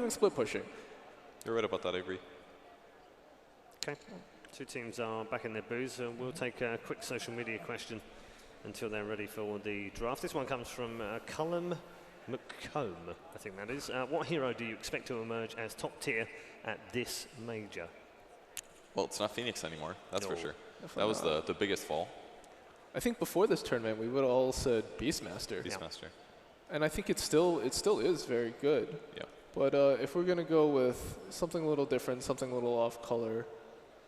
doing split pushing. You're right about that, I agree. Okay, two teams are back in their booths. We'll take a quick social media question until they're ready for the draft. This one comes from Cullum McComb, I think that is. What hero do you expect to emerge as top tier at this major? Well, it's not Phoenix anymore, that's for sure. Definitely That was the biggest fall. I think before this tournament, we would have all said Beastmaster. Beastmaster. And I think it still is very good. Yeah. But if we're going to go with something a little different, something a little off color,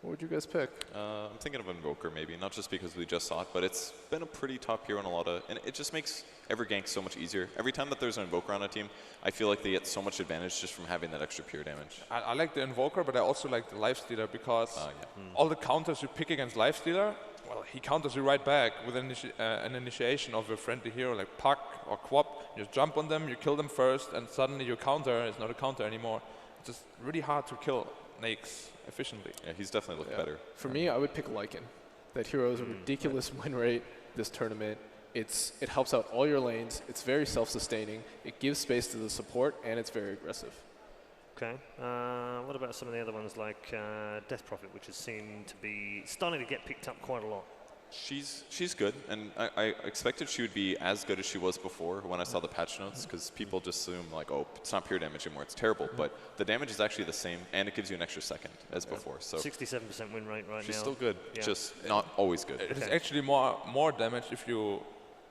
what would you guys pick? I'm thinking of Invoker maybe, not just because we just saw it, but it's been a pretty top hero in a lot of, and it just makes every gank so much easier. Every time that there's an Invoker on a team, I feel like they get so much advantage just from having that extra pure damage. I like the Invoker, but I also like the Lifestealer because all the counters you pick against Lifestealer, well, he counters you right back with an initiation of a friendly hero like Puck or Quap. You just jump on them, you kill them first, and suddenly your counter is not a counter anymore. It's just really hard to kill Nakes efficiently. Yeah, he's definitely looked better. For me, I would pick Lycan. That hero has a ridiculous win rate this tournament. It helps out all your lanes. It's very self-sustaining. It gives space to the support, and it's very aggressive. Okay. What about some of the other ones like Death Prophet, which has seemed to be starting to get picked up quite a lot? She's good, and I expected she would be as good as she was before when I saw the patch notes, because people just assume like, oh, it's not pure damage anymore, it's terrible. But the damage is actually the same, and it gives you an extra second as before. So 67% win rate right she's now. still good, just not always good. It's actually more damage if you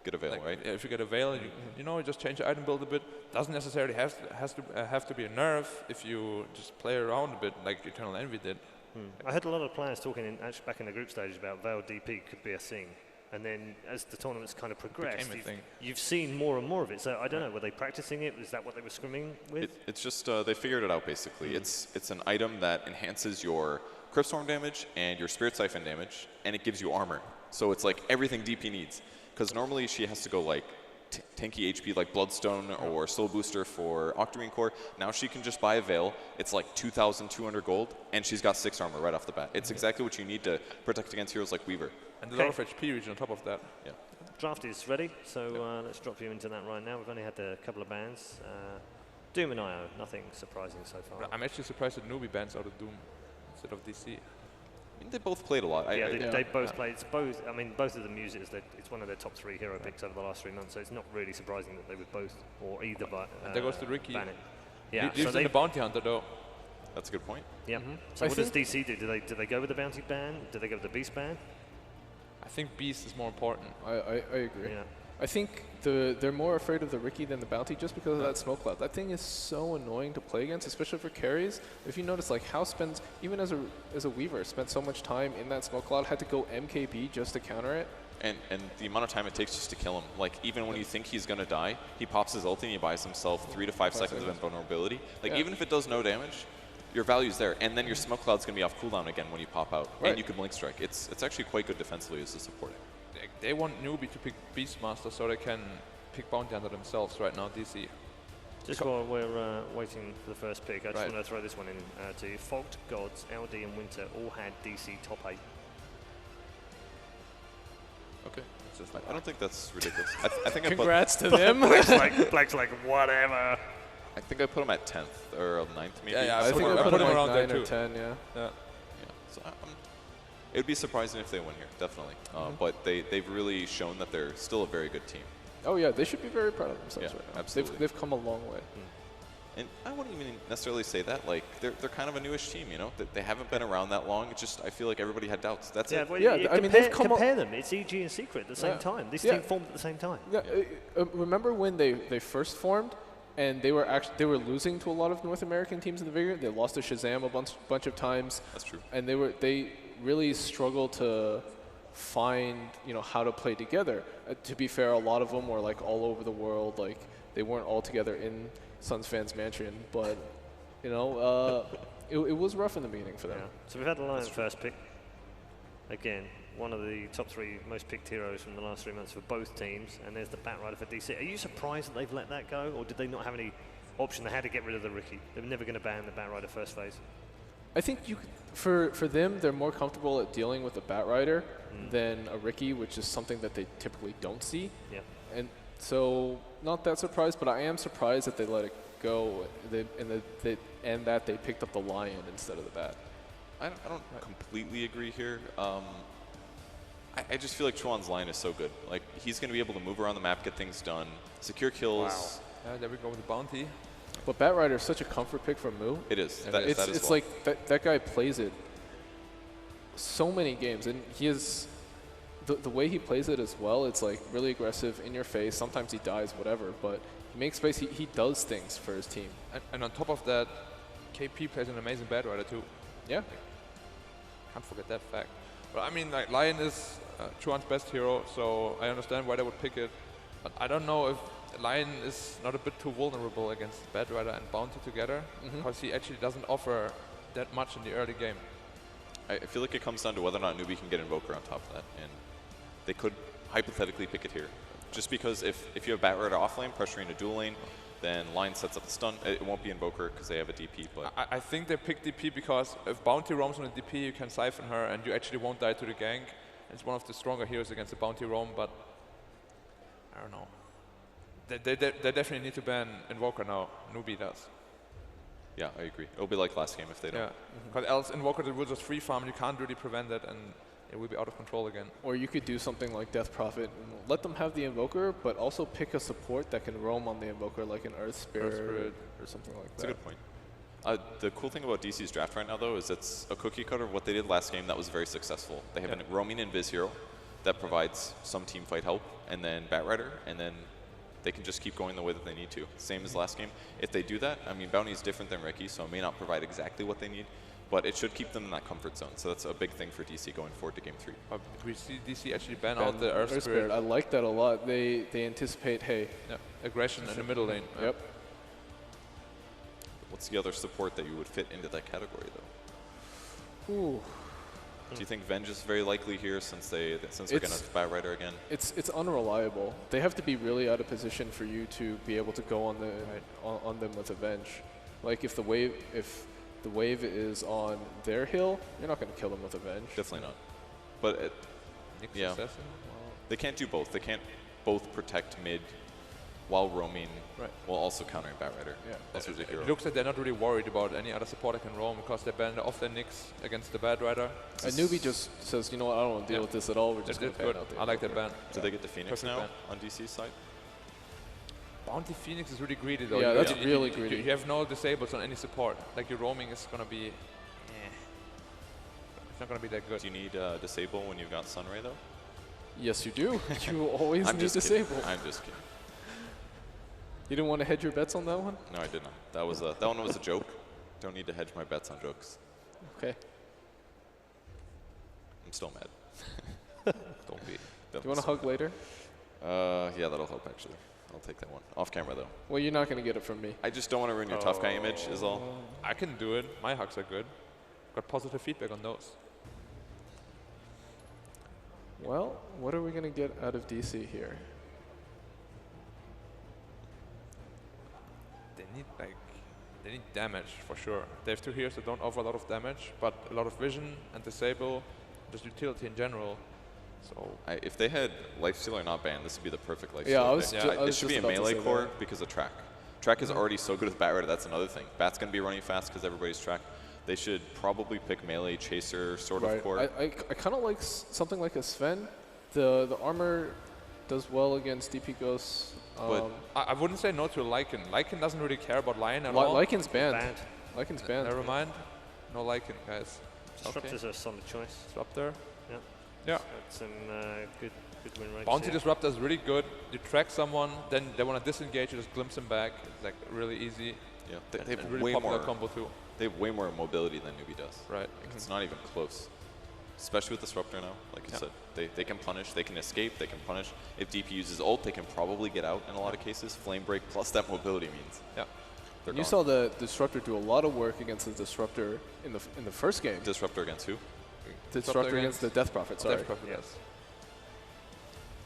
get a Veil, right? If you get a Veil, you just change the item build a bit. Doesn't necessarily have to be a nerf if you just play around a bit like Eternal Envy did. I heard a lot of players talking actually back in the group stage about Veil DP could be a thing. And then as the tournaments kind of progressed, you've seen more and more of it. So I don't know, were they practicing it? Was that what they were scrimming with? It's just, they figured it out basically. It's an item that enhances your Crypt Storm damage and your Spirit Siphon damage, and it gives you armor. So it's like everything DP needs. Because normally she has to go like tanky HP like Bloodstone or Soul Booster for Octarine Core. Now she can just buy a Veil. It's like 2,200 gold, and she's got 6 armor right off the bat. It's exactly what you need to protect against heroes like Weaver. And a lot of HP region on top of that. Yeah. Draft is ready, so let's drop you into that right now. We've only had a couple of bans. Doom and IO, nothing surprising so far. I'm actually surprised that Newbee bans out of Doom instead of DC. I mean, they both played a lot. They both played. It's both. I mean, both of them use it as it's one of their top 3 hero picks over the last 3 months. So it's not really surprising that they would both or either. But and there goes the Ricky. Ban it. Yeah. So they the Bounty Hunter though. That's a good point. Yeah. So what does DC do? Do they go with the Bounty ban? Do they go with the Beast ban? I think Beast is more important. I agree. Yeah. I think they're more afraid of the Ricky than the Bounty just because of that smoke cloud. That thing is so annoying to play against, especially for carries. If you notice, like House spends, even as a Weaver, spent so much time in that smoke cloud, had to go MKB just to counter it. And the amount of time it takes just to kill him. Like, even when you think he's going to die, he pops his ulti and he buys himself 3 to 5 seconds of invulnerability. Like, even if it does no damage, your value's there. And then your smoke cloud's going to be off cooldown again when you pop out. Right. And you can blink strike. It's actually quite good defensively as a support. They want Newbee to pick Beastmaster so they can pick Bounty Hunter themselves right now, DC. Just while we're waiting for the first pick, I just want to throw this one in to you. Fogged Gods, LD and Winter all had DC top 8. Okay. I don't think that's ridiculous. I think Congrats to them. Black's like, whatever. I think I put him at 10th or 9th maybe. Yeah, I think I put him around there too. 10, yeah. So it would be surprising if they win here, definitely. But they've really shown that they're still a very good team. Oh yeah, they should be very proud of themselves right now. Absolutely. They've come a long way. And I wouldn't even necessarily say that. Like, they're kind of a newish team, you know? They haven't been around that long. It's just, I feel like everybody had doubts. That's it. Well, I mean, they've compare them. It's EG and Secret at the same time. This team formed at the same time. Yeah. Remember when they first formed? And they were losing to a lot of North American teams in the Vigor. They lost to Shazam a bunch of times. That's true. And they really struggled to find how to play together. To be fair, a lot of them were like all over the world. Like they weren't all together in Suns fans mansion, but it was rough in the beginning for them. Yeah. So we've had the Lions first pick. Again, one of the top 3 most picked heroes from the last 3 months for both teams, and there's the Batrider for DC. Are you surprised that they've let that go, or did they not have any option? They had to get rid of the Ricky. They were never going to ban the Batrider first phase. I think for them, they're more comfortable at dealing with a Batrider than a Ricky, which is something that they typically don't see. Yeah. And so, not that surprised, but I am surprised that they let it go, and that they picked up the lion instead of the bat. I don't completely agree here. I just feel like Chuan's line is so good. Like, he's going to be able to move around the map, get things done, secure kills. Wow. There we go with the bounty. But Bat Rider is such a comfort pick for Mu. It is. It's like that guy plays it so many games, and he is the way he plays it as well. It's like really aggressive, in your face. Sometimes he dies, whatever, but he makes space. He does things for his team. And on top of that, KP plays an amazing Bat Rider too. Yeah. Can't forget that fact. But I mean, like, Lion is Chuan's best hero, so I understand why they would pick it. But I don't know if Lion is not a bit too vulnerable against Bat Rider and Bounty together, because he actually doesn't offer that much in the early game. I feel like it comes down to whether or not Newbee can get Invoker on top of that, and they could hypothetically pick it here. Just because if you have Bat Rider offlane pressuring a dual lane, then Lion sets up the stun. It won't be Invoker because they have a DP. But I think they picked DP because if Bounty roams on a DP, you can siphon her and you actually won't die to the gank. It's one of the stronger heroes against the Bounty roam, but I don't know. They definitely need to ban Invoker now. Newbee does. yeah, I agree. It'll be like last game if they don't. Yeah, because else Invoker will just free farm. You can't really prevent it, and it will be out of control again. Or you could do something like Death Prophet and let them have the Invoker, but also pick a support that can roam on the Invoker, like an Earth Spirit or something like That's that. a good point. The cool thing about DC's draft right now, though, is it's a cookie cutter of what they did last game that was very successful. They have a roaming Invis hero that provides some team fight help, and then Bat Rider, and then they can just keep going the way that they need to. Same as last game. If they do that, I mean, Bounty is different than Ricky, so it may not provide exactly what they need, but it should keep them in that comfort zone. So that's a big thing for DC going forward to Game 3. We see DC actually ban out the Earth Spirit. I like that a lot. They anticipate, hey, aggression in the middle lane. Yep. What's the other support that you would fit into that category, though? Ooh. Do you think Venge is very likely here since they're going to Bat Rider again? It's unreliable. They have to be really out of position for you to be able to go on the on them with Avenge. Like if the wave is on their hill, you're not going to kill them with Avenge. Definitely not. But yeah, they can't do both. They can't both protect mid while roaming, while also countering Bat Rider. Yeah, that's ridiculous. It looks like they're not really worried about any other support that can roam because they banned off their Nyx against the Bat Rider. And Newbee just says, you know what, I don't want to deal with this at all. We're just going to ban out the I like that ban. Did they get the Phoenix Perfect now ban. on DC's side? Bounty Phoenix is really greedy though. Yeah, that's really greedy. You have no disables on any support. Like your roaming is going to be... It's not going to be that good. Do you need disable when you've got Sunray, though? Yes, you do. You always need disable. I'm just kidding. You didn't want to hedge your bets on that one? No, I did not. That one was a joke. Don't need to hedge my bets on jokes. Okay. I'm still mad. Don't be. Do you want a hug later? Yeah, that'll help actually. I'll take that one. Off camera though. Well, you're not going to get it from me. I just don't want to ruin your tough guy image is all. I can do it. My hugs are good. Got positive feedback on those. Well, what are we going to get out of DC here? They need damage for sure. They have two heroes that don't offer a lot of damage, but a lot of vision and disable, just utility in general. So if they had Lifestealer not banned, this would be the perfect Lifestealer. Yeah, I was it should be a melee core that. because of Track. Track is already so good with Bat Rider. That's another thing. Bat's going to be running fast because everybody's Track. They should probably pick melee chaser sort of core. I kind of like something like a Sven. The armor does well against DP Ghosts. I wouldn't say no to Lycan. Lycan doesn't really care about Lion at all. Lycan's banned. Lycan's banned. Never mind. No Lycan, guys. Disruptor's a solid choice. Disruptor. Yeah. That's some good win rates. Bounty Disruptor is really good. You track someone, then they want to disengage, you just glimpse them back. It's like really easy. Yeah, they have really way popular more combo too. They have way more mobility than Newbee does. Right. Like it's not even close. Especially with Disruptor now, like you said. They can punish, they can escape, they can punish. If DP uses ult, they can probably get out in a lot of cases. Flame Break plus that mobility means. Yeah. You saw the Disruptor do a lot of work against the Disruptor in the first game. Disruptor against who? Disruptor against the Death Prophet, sorry. Death Prophet, yes.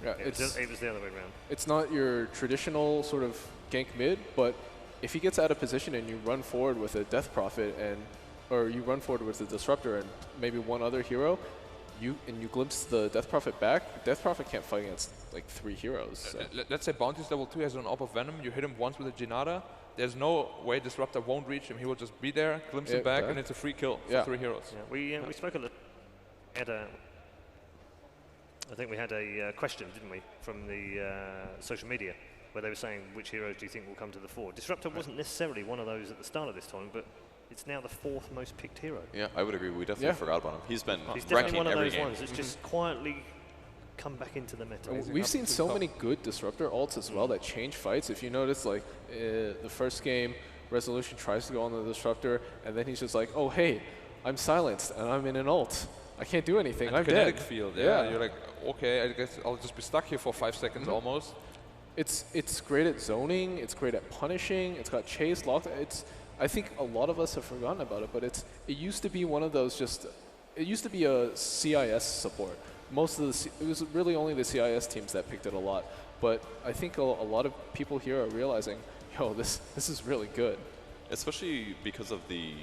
Yeah, it was the other way around. It's not your traditional sort of gank mid, but if he gets out of position and you run forward with a Death Prophet or you run forward with the Disruptor and maybe one other hero, you glimpse the Death Prophet back, Death Prophet can't fight against like 3 heroes. So. Let's say Bounty's level 2 has an AWP of Venom, you hit him once with a Jinada, there's no way Disruptor won't reach him. He will just be there, glimpse him back, and it's a free kill for 3 heroes. Yeah, we spoke a little. I think we had a question, didn't we, from the social media, where they were saying which heroes do you think will come to the fore. Disruptor wasn't necessarily one of those at the start of this tournament, but it's now the 4th most picked hero. Yeah, I would agree. We definitely forgot about him. He's definitely one of those ones that's just quietly come back into the meta. We've seen so many good Disruptor ults as well that change fights. If you notice, like the first game, Resolution tries to go on the Disruptor, and then he's just like, oh, hey, I'm silenced, and I'm in an ult. I can't do anything. And I'm kinetic dead. field, you're like, okay, I guess I'll just be stuck here for 5 seconds almost. It's great at zoning. It's great at punishing. It's got chase, lock. I think a lot of us have forgotten about it, but it used to be one of those it used to be a CIS support. It was really only the CIS teams that picked it a lot. But I think a lot of people here are realizing, yo, this is really good. Especially because of the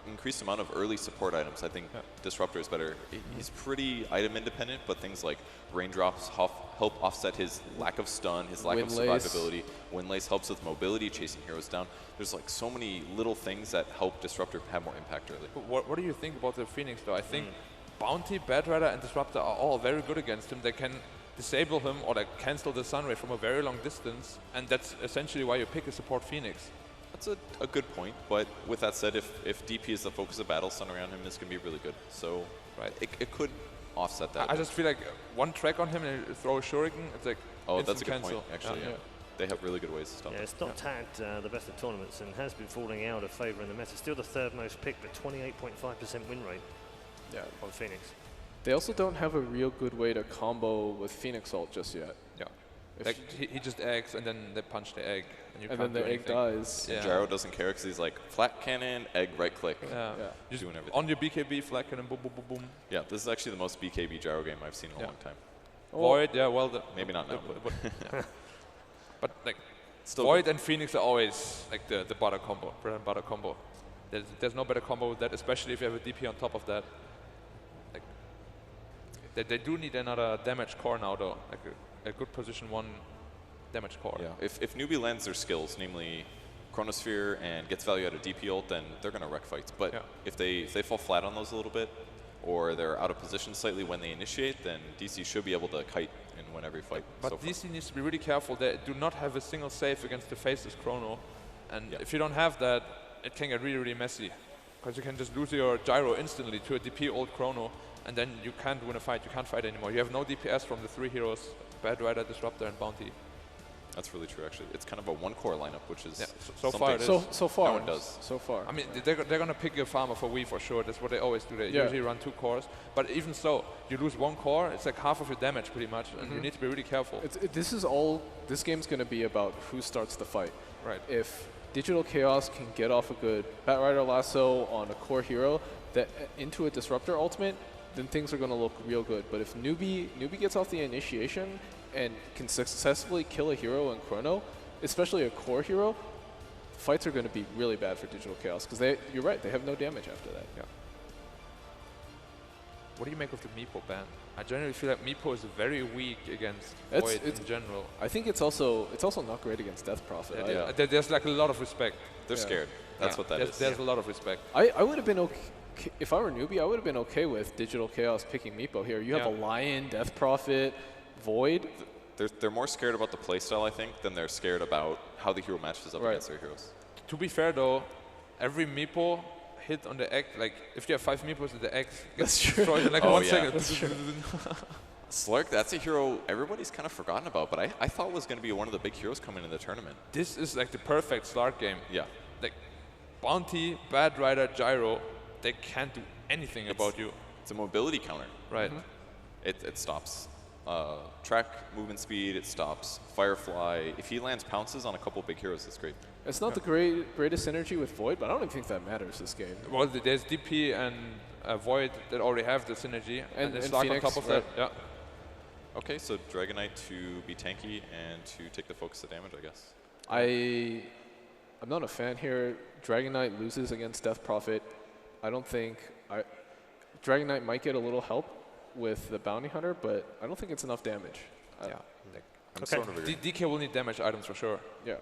increased amount of early support items. I think Disruptor is better. He's pretty item independent, but things like raindrops help offset his lack of stun, his lack of survivability. Windlace helps with mobility, chasing heroes down. There's like so many little things that help Disruptor have more impact early. But what do you think about the Phoenix though? I think Bounty, Bad Rider, and Disruptor are all very good against him. They can disable him or like cancel the Sunray from a very long distance, and that's essentially why you pick a support Phoenix. That's a good point, but with that said, if DP is the focus of battle, stun around him is going to be really good. So it could offset that. I just feel like one track on him and you throw a Shuriken, it's like that's a good cancel. point, actually. Yeah. They have really good ways to stop it. It's not tagged the best of tournaments and has been falling out of favour in the meta. Still the 3rd most picked, but 28.5% win rate on Phoenix. They also don't have a real good way to combo with Phoenix ult just yet. Yeah. Like he just eggs and then they punch the egg. And then the egg dies. And Gyro doesn't care because he's like, flat cannon, egg, right click. Just doing everything. On your BKB, flat cannon, boom, boom, boom, boom. Yeah, this is actually the most BKB Gyro game I've seen in a long time. Void, maybe not now. But like, still Void and Phoenix are always like the butter combo, bread and butter combo. There's no better combo with that, especially if you have a DP on top of that. Like, they do need another damage core now though, like a good position 1 damage core. Yeah, if Newbee lands their skills, namely Chronosphere and gets value out of DP ult, then they're going to wreck fights. But if they fall flat on those a little bit, or they're out of position slightly when they initiate, then DC should be able to kite and win every fight. But DC needs to be really careful. They do not have a single save against the faceless Chrono. And if you don't have that, it can get really, really messy. Because you can just lose your Gyro instantly to a DP old Chrono, and then you can't win a fight. You can't fight anymore. You have no DPS from the 3 heroes, Bad Rider, Disruptor, and Bounty. That's really true, actually. It's kind of a 1-core lineup, which is so far it is. So far. No one does. So far. I mean, they're going to pick a farmer for Wii for sure. That's what they always do. They usually run 2 cores. But even so, you lose 1 core, it's like half of your damage pretty much, and you need to be really careful. This game's going to be about who starts the fight. Right. If Digital Chaos can get off a good Bat Rider Lasso on a core hero into a Disruptor ultimate, then things are going to look real good. But if Newbee gets off the initiation and can successfully kill a hero in Chrono, especially a core hero, fights are going to be really bad for Digital Chaos because you're right, they have no damage after that. Yeah. What do you make of the Meepo ban? I generally feel like Meepo is very weak against Void in general. I think it's also not great against Death Prophet. There's like a lot of respect. They're scared. That's what that is. There's a lot of respect. I would have been okay. If I were Newbee, I would have been okay with Digital Chaos picking Meepo here. You have a Lion, Death Prophet, Void. They're more scared about the playstyle, I think, than they're scared about how the hero matches up against their heroes. To be fair, though, every Meepo hit on the egg, like if you have 5 Meepos, the egg gets destroyed in like 1 second. Slurk, that's a hero everybody's kind of forgotten about, but I thought was going to be one of the big heroes coming in the tournament. This is like the perfect Slurk game. Yeah. Like Bounty, Bad Rider, Gyro, they can't do anything about you. It's a mobility counter. Right. It stops track movement speed, it stops Firefly. If he lands pounces on a couple big heroes, that's great. It's not the greatest synergy with Void, but I don't even think that matters this game. Well, there's DP and Void that already have the synergy, and there's Slurk on top of that. Yeah. Okay, so Dragonite to be tanky and to take the focus of damage, I guess. I'm not a fan here. Dragonite loses against Death Prophet. I don't think Dragonite might get a little help with the Bounty Hunter, but I don't think it's enough damage. I'm sort of agree. DK will need damage items for sure. Yeah.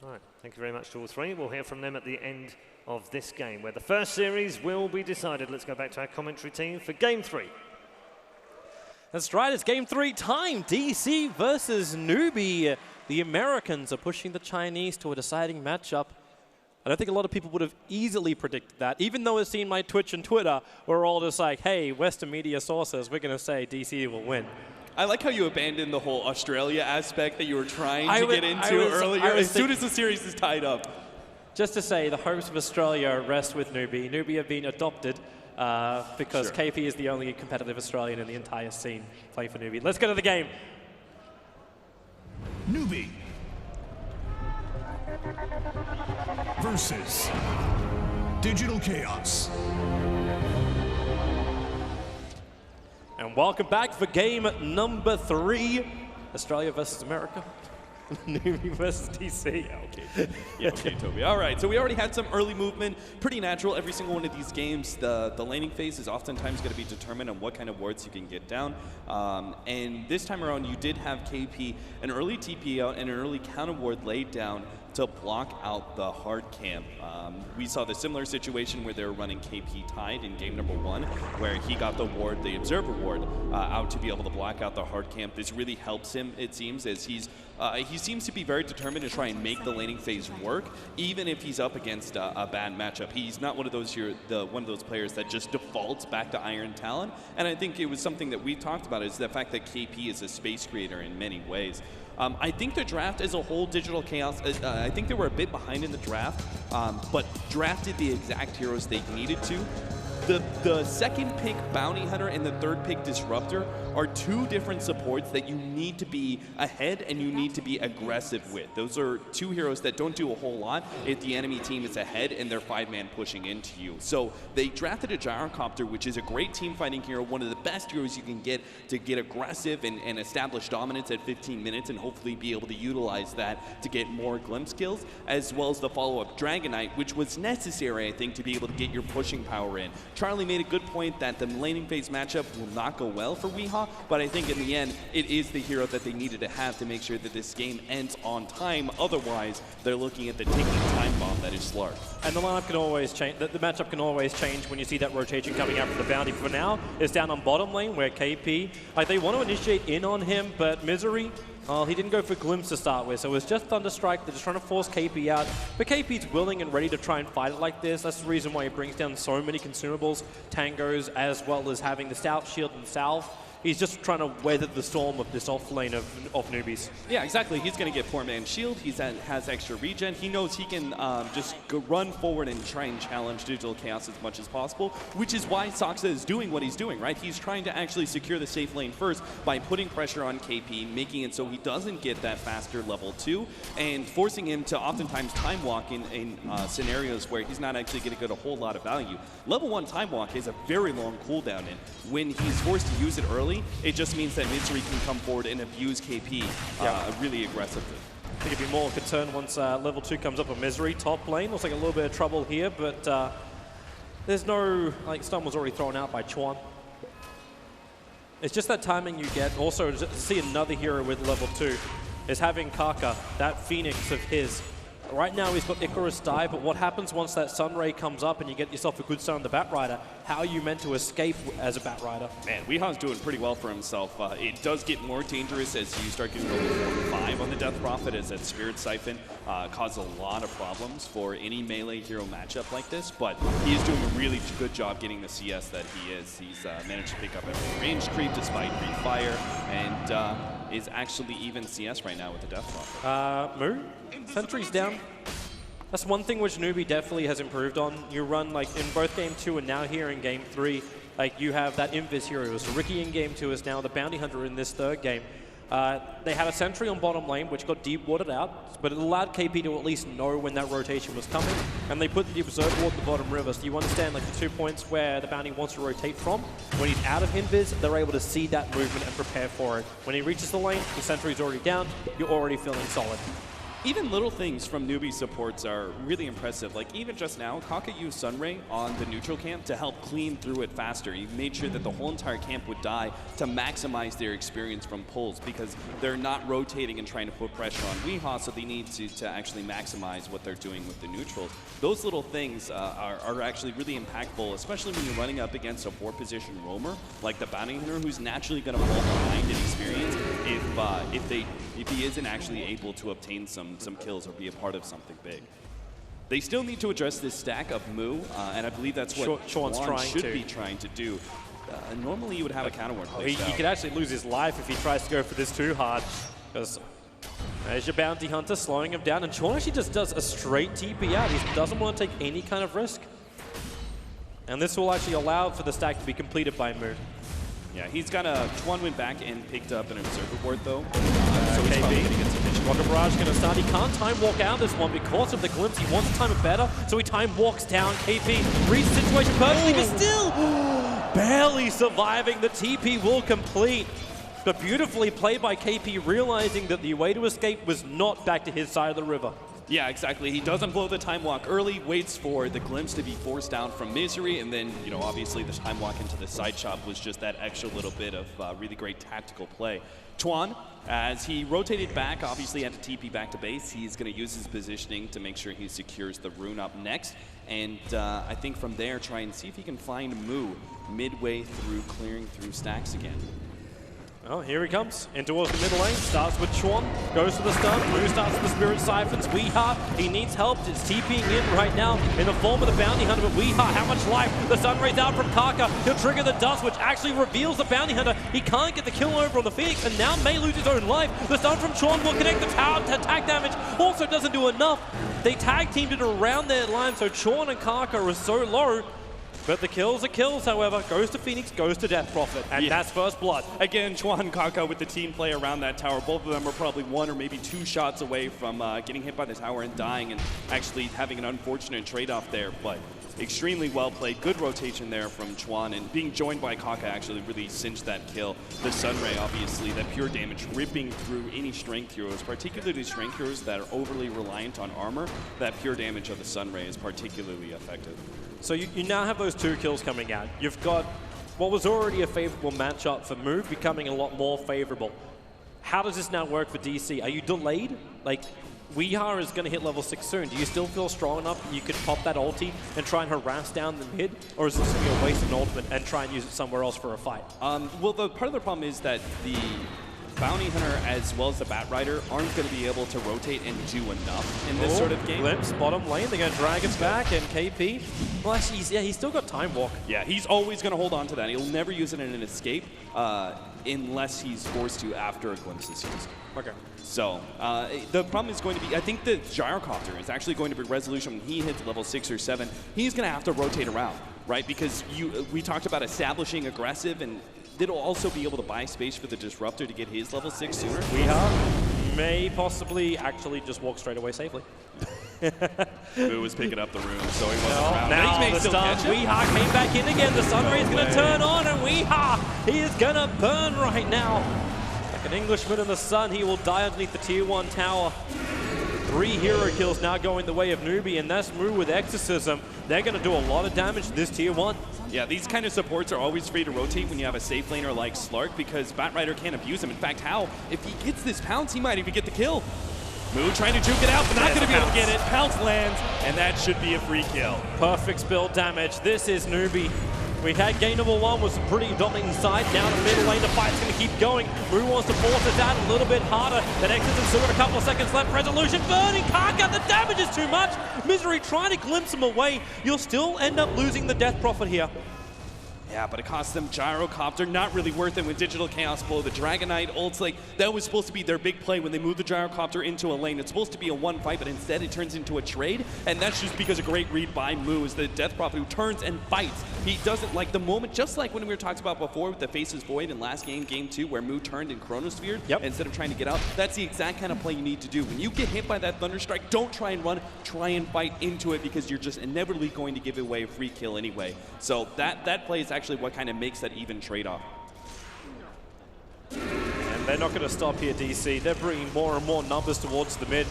All right, thank you very much to all three. We'll hear from them at the end of this game, where the first series will be decided. Let's go back to our commentary team for Game 3. That's right, it's Game 3 time. DC versus Newbee. The Americans are pushing the Chinese to a deciding matchup. I don't think a lot of people would have easily predicted that. Even though it's seen my Twitch and Twitter, we're all just like, hey, Western media sources, we're going to say DC will win. I like how you abandoned the whole Australia aspect that you were trying to get into earlier as soon as the series is tied up. Just to say, the hopes of Australia rest with Newbee. Newbee have been adopted because KP is the only competitive Australian in the entire scene playing for Newbee. Let's go to the game. Newbee versus Digital Chaos. And welcome back for game number 3. Australia versus America. Newbee versus DC. Yeah, okay, Toby. All right, so we already had some early movement. Pretty natural. Every single one of these games, the laning phase is oftentimes going to be determined on what kind of wards you can get down. And this time around, you did have KP an early TP out and an early counter ward laid down to block out the hard camp. We saw the similar situation where they were running KP tied in game number 1, where he got the ward, the observer ward, out to be able to block out the hard camp. This really helps him, it seems, as he seems to be very determined to try and make the laning phase work, even if he's up against a bad matchup. He's not one of those one of those players that just defaults back to Iron Talon. And I think it was something that we talked about, is the fact that KP is a space creator in many ways. I think the draft as a whole, Digital Chaos, I think they were a bit behind in the draft, but drafted the exact heroes they needed to. The second pick Bounty Hunter and the third pick Disruptor are two different supports that you need to be ahead and you need to be aggressive with. Those are two heroes that don't do a whole lot if the enemy team is ahead and they're 5-man pushing into you. So they drafted a Gyrocopter, which is a great team fighting hero, one of the best heroes you can get to get aggressive and establish dominance at 15 minutes and hopefully be able to utilize that to get more glimpse kills, as well as the follow-up Dragon Knight, which was necessary, I think, to be able to get your pushing power in. Charlie made a good point that the laning phase matchup will not go well for Weehaw, but I think in the end, it is the hero that they needed to have to make sure that this game ends on time. Otherwise, they're looking at the ticking time bomb that is Slark. And the lineup can always change, the matchup can always change when you see that rotation coming out from the Bounty. For now, it's down on bottom lane where KP, they want to initiate in on him, but Misery, he didn't go for Glimpse to start with, so it was just Thunderstrike. They're just trying to force KP out. But KP's willing and ready to try and fight it like this. That's the reason why he brings down so many consumables, tangos, as well as having the Stout Shield and Salve. He's just trying to weather the storm of this off lane of Newbees. Yeah, exactly. He's going to get 4-man shield. He has extra regen. He knows he can just run forward and try and challenge Digital Chaos as much as possible, which is why Soxa is doing what he's doing, right? He's trying to actually secure the safe lane first by putting pressure on KP, making it so he doesn't get that faster level 2, and forcing him to oftentimes time walk in scenarios where he's not actually going to get a whole lot of value. Level 1 time walk is a very long cooldown, and when he's forced to use it early, it just means that Misery can come forward and abuse KP really aggressively. I think he'd be more concerned once level 2 comes up on Misery. Top lane looks like a little bit of trouble here, but there's no, stun was already thrown out by Chuan. It's just that timing you get. Also, to see another hero with level 2 is having Kaka, that Phoenix of his. Right now he's got Icarus die, but what happens once that Sunray comes up and you get yourself a good stun on the Batrider? How are you meant to escape as a Batrider? Man, Weehaw's doing pretty well for himself. It does get more dangerous as you start getting level 4 and 5 on the Death Prophet, as that Spirit Siphon causes a lot of problems for any melee hero matchup like this, but he is doing a really good job getting the CS that he is. He's managed to pick up every range creep despite free fire, and is actually even CS right now with the Death Prophet. Moo? Sentry's down. That's one thing which Newbee definitely has improved on. You run, in both Game 2 and now here in Game 3, you have that Invis hero. So Ricky in Game 2 is now the Bounty Hunter in this third game. They had a Sentry on bottom lane, which got deep warded out, but it allowed KP to at least know when that rotation was coming, and they put the Observer Ward at the bottom river. So you understand the 2 points where the Bounty wants to rotate from. When he's out of Invis, they're able to see that movement and prepare for it. When he reaches the lane, the Sentry's already down, you're already feeling solid. even little things from Newbee supports are really impressive. Like even just now, Kaka used Sunray on the neutral camp to help clean through it faster. He made sure that the whole entire camp would die to maximize their experience from pulls, because they're not rotating and trying to put pressure on Weehaw, so they need to actually maximize what they're doing with the neutrals. Those little things are actually really impactful, especially when you're running up against a 4-position roamer like the Bounty Hunter, who's naturally going to fall behind in experience if he isn't actually able to obtain some kills or be a part of something big. They still need to address this stack of Moo, and I believe that's what Chuan should be trying to do. Normally you would have a counter ward placed He could actually lose his life if he tries to go for this too hard, because there's your Bounty Hunter slowing him down, and Chuan actually just does a straight TP out. He doesn't want to take any kind of risk. And this will actually allow for the stack to be completed by Moo. Yeah, he's got a... Chuan went back and picked up an Observer Ward, though. So he's probably going to get some vision. Rocket Barrage going to start. He can't time walk out this one because of the glimpse. He wants to time it better, so he time walks down. KP reads the situation perfectly, but still barely surviving. The TP will complete. But beautifully played by KP, realizing that the way to escape was not back to his side of the river. Yeah, exactly. He doesn't blow the time walk early, waits for the glimpse to be forced down from Misery, and then, you know, obviously the time walk into the side shop was just that extra little bit of really great tactical play. Chuan, as he rotated back, obviously had to TP back to base. He's going to use his positioning to make sure he secures the rune up next, and I think from there try and see if he can find Moo midway through clearing through stacks again. Oh, here he comes. In towards the middle lane. Starts with Chuan. Goes for the stun. Moo starts with the Spirit Siphons. Weehaw, he needs help. It's TPing in right now in the form of the Bounty Hunter. But Weehaw, how much life? The Sun Rays out from Kaka. He'll trigger the Dust, which actually reveals the Bounty Hunter. He can't get the kill over on the Phoenix, and now may lose his own life. The stun from Chuan will connect the tower to attack damage. Also doesn't do enough. They tag teamed it around their line, so Chuan and Kaka are so low. But the kills are kills, however. Goes to Phoenix, goes to Death Prophet, and that's first blood. Again, Chuan and Kaka with the team play around that tower. Both of them are probably 1 or maybe 2 shots away from getting hit by the tower and dying, and actually having an unfortunate trade-off there. But extremely well played. Good rotation there from Chuan, and being joined by Kaka actually really cinched that kill. The Sunray, obviously, that pure damage ripping through any strength heroes, particularly strength heroes that are overly reliant on armor. That pure damage of the Sunray is particularly effective. So you now have those 2 kills coming out. You've got what was already a favorable matchup for Move becoming a lot more favorable. How does this now work for DC? Are you delayed? Like, Weehaw is going to hit level 6 soon. Do you still feel strong enough that you could pop that ulti and try and harass down the mid? Or is this going to be a waste of an ultimate and try and use it somewhere else for a fight? Well, the part of the problem is that the Bounty Hunter as well as the Bat Rider aren't going to be able to rotate and do enough in this sort of game. Glimpse, bottom lane, they're going to drag us back, and KP, well actually, he's still got Time Walk. Yeah, he's always going to hold on to that. He'll never use it in an escape unless he's forced to after a Glimpse is used. Okay. So, the problem is going to be, I think the Gyrocopter is actually going to be resolution when he hits level 6 or 7. He's going to have to rotate around, right? Because we talked about establishing aggressive, and it'll also be able to buy space for the Disruptor to get his level 6 sooner. Weehaw may possibly actually just walk straight away safely. Moo was picking up the rune, so he wasn't around. Now the stun, Weehaw came back in again. The Sun Ray's going to turn on, and Weehaw, he is going to burn right now. Like an Englishman in the sun, he will die underneath the tier 1 tower. 3 hero kills now going the way of Newbee, and that's Moo with Exorcism. They're going to do a lot of damage to this tier 1. Yeah, these kind of supports are always free to rotate when you have a safe laner like Slark, because Bat Rider can't abuse him. In fact, if he gets this pounce, he might even get the kill. Moo trying to juke it out, but not going to be able to get it. Pounce lands, and that should be a free kill. Perfect spill damage. This is Newbee. We had game number 1 with some pretty dominating side. Now the middle lane, the fight's going to keep going. Moo wants to force it out a little bit harder. Then Exorcism still got a couple of seconds left. Resolution burning. Kaka, the damage is too much. Misery trying to glimpse him away. You'll still end up losing the Death Prophet here. Yeah, but it cost them Gyrocopter. Not really worth it when Digital Chaos blow the Dragon Knight ults. Like, that was supposed to be their big play when they moved the Gyrocopter into a lane. It's supposed to be a 1 fight, but instead it turns into a trade. And that's just because a great read by Moo is the Death Prophet who turns and fights. He doesn't like the moment, just like when we were talking about before with the Faces Void in last game, game 2, where Moo turned and Chronosphered instead of trying to get out. That's the exact kind of play you need to do. When you get hit by that Thunderstrike, don't try and run, try and fight into it, because you're just inevitably going to give away a free kill anyway. So that play is actually what kind of makes that even trade-off. And they're not going to stop here, DC. They're bringing more and more numbers towards the mid.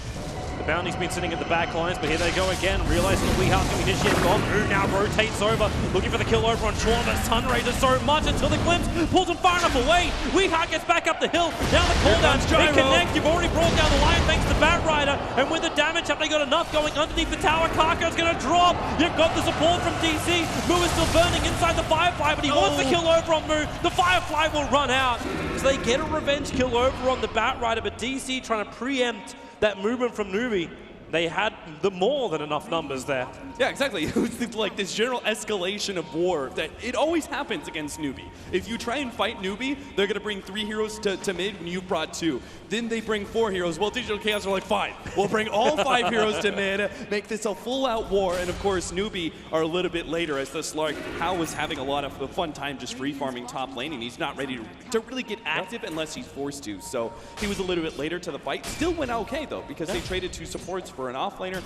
The Bounty's been sitting at the back lines, but here they go again, realizing the Weehawk can initiate on. Who now rotates over, looking for the kill over on Sean, but Sunray does so much until the glimpse pulls him far enough away. Weehawk gets back up the hill. Now the cooldown, it connects. You've already brought down the line thanks to Bat Rider, and with the damage up, they got enough going underneath the tower. Kako's gonna drop. You've got the support from DC. Moo is still burning inside the Firefly, but he wants the kill over on Moo. The Firefly will run out. So they get a revenge kill over on the Bat Rider, but DC trying to preempt that movement from Newbee. They had the more than enough numbers there. Yeah, exactly. It was like this general escalation of war that it always happens against Newbee. If you try and fight Newbee, they're going to bring 3 heroes to mid, and you've brought 2. Then they bring 4 heroes. Well, Digital Chaos are like, fine, we'll bring all 5 heroes to mid, make this a full-out war. And of course, Newbee are a little bit later as the Slark. Hao was having a lot of a fun time just free farming top lane, and he's not ready to really get active unless he's forced to. So he was a little bit later to the fight. Still went okay though, because they traded 2 supports for an offlaner.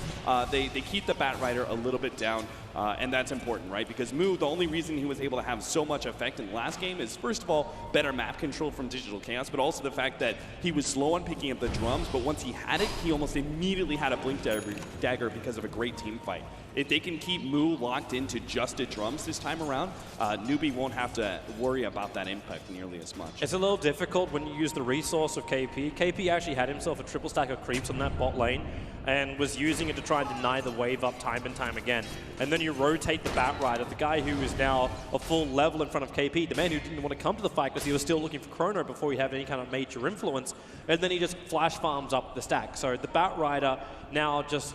They keep the Bat Rider a little bit down, and that's important, right? Because Moo, the only reason he was able to have so much effect in the last game is, first of all, better map control from Digital Chaos, but also the fact that he was slow on picking up the drums, but once he had it, he almost immediately had a blink dagger because of a great team fight. If they can keep Moo locked into just the drums this time around, Newbee won't have to worry about that impact nearly as much. It's a little difficult when you use the resource of KP. KP actually had himself a triple stack of creeps on that bot lane and was using it to try and deny the wave up time and time again. And then you rotate the Bat Rider, the guy who is now a full level in front of KP, the man who didn't want to come to the fight because he was still looking for Chrono before he had any kind of major influence, and then he just flash farms up the stack. So the Bat Rider now just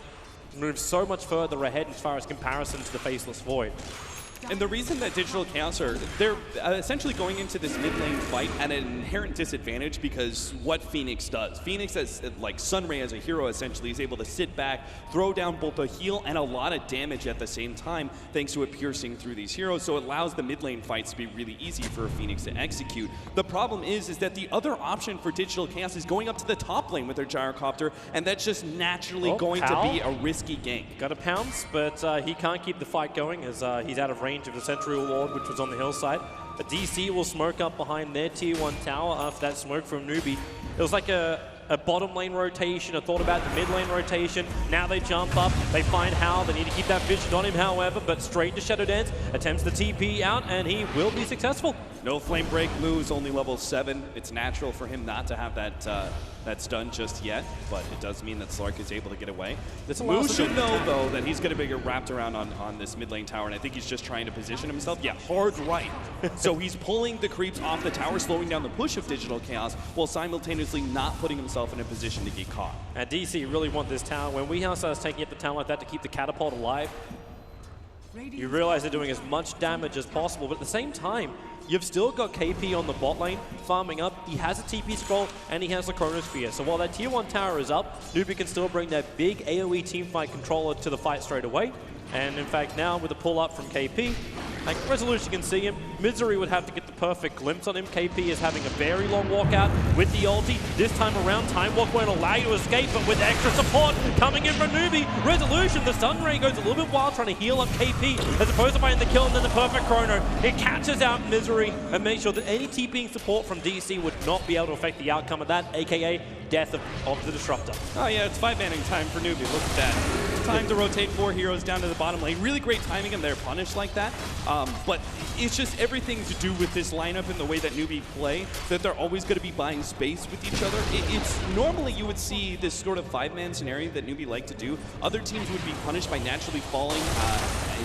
moves so much further ahead as far as comparison to the Faceless Void. And the reason that Digital Chaos they're essentially going into this mid lane fight at an inherent disadvantage because what Phoenix does. Phoenix, as like Sunray as a hero, essentially is able to sit back, throw down both a heal and a lot of damage at the same time, thanks to it piercing through these heroes. So it allows the mid lane fights to be really easy for Phoenix to execute. The problem is that the other option for Digital Chaos is going up to the top lane with their gyrocopter, and that's just naturally going to be a risky gank. Got a pounce, but he can't keep the fight going as he's out of range of the Central Ward, which was on the hillside. But DC will smoke up behind their tier 1 tower after that smoke from Newbee. It was like a bottom lane rotation, a thought about the mid lane rotation. Now they jump up, they find Hao, they need to keep that vision on him, however, but straight to Shadow Dance, attempts the TP out, and he will be successful. No flame break, Moo's only level 7. It's natural for him not to have that stun just yet, but it does mean that Slark is able to get away. Moo should know, though, that he's going to get wrapped around on this mid lane tower, and I think he's just trying to position himself. Yeah, hard right. So he's pulling the creeps off the tower, slowing down the push of Digital Chaos, while simultaneously not putting himself in a position to get caught. And DC really want this tower. When Weehouse starts taking up the tower like that to keep the catapult alive, you realize they're doing as much damage as possible, but at the same time, you've still got KP on the bot lane, farming up. He has a TP scroll, and he has the Chronosphere. So while that tier 1 tower is up, Newbee can still bring that big AoE teamfight controller to the fight straight away. And in fact, now with a pull-up from KP, like Resolution can see him. Misery would have to get the perfect glimpse on him. KP is having a very long walkout with the ulti. This time around, Time Walk won't allow you to escape, but with extra support coming in from Newbee, Resolution, the Sun Ray goes a little bit wild trying to heal up KP, as opposed to finding the kill and then the perfect Chrono. It catches out Misery and makes sure that any TPing support from DC would not be able to affect the outcome of that, aka death of the Disruptor. Oh yeah, it's 5-manning time for Newbee. Look at that. Time to rotate 4 heroes down to the bottom lane. Really great timing, and they're punished like that. But it's just everything to do with this lineup and the way that Newbee play, that they're always going to be buying space with each other. It's normally you would see this sort of 5-man scenario that Newbee like to do. Other teams would be punished by naturally falling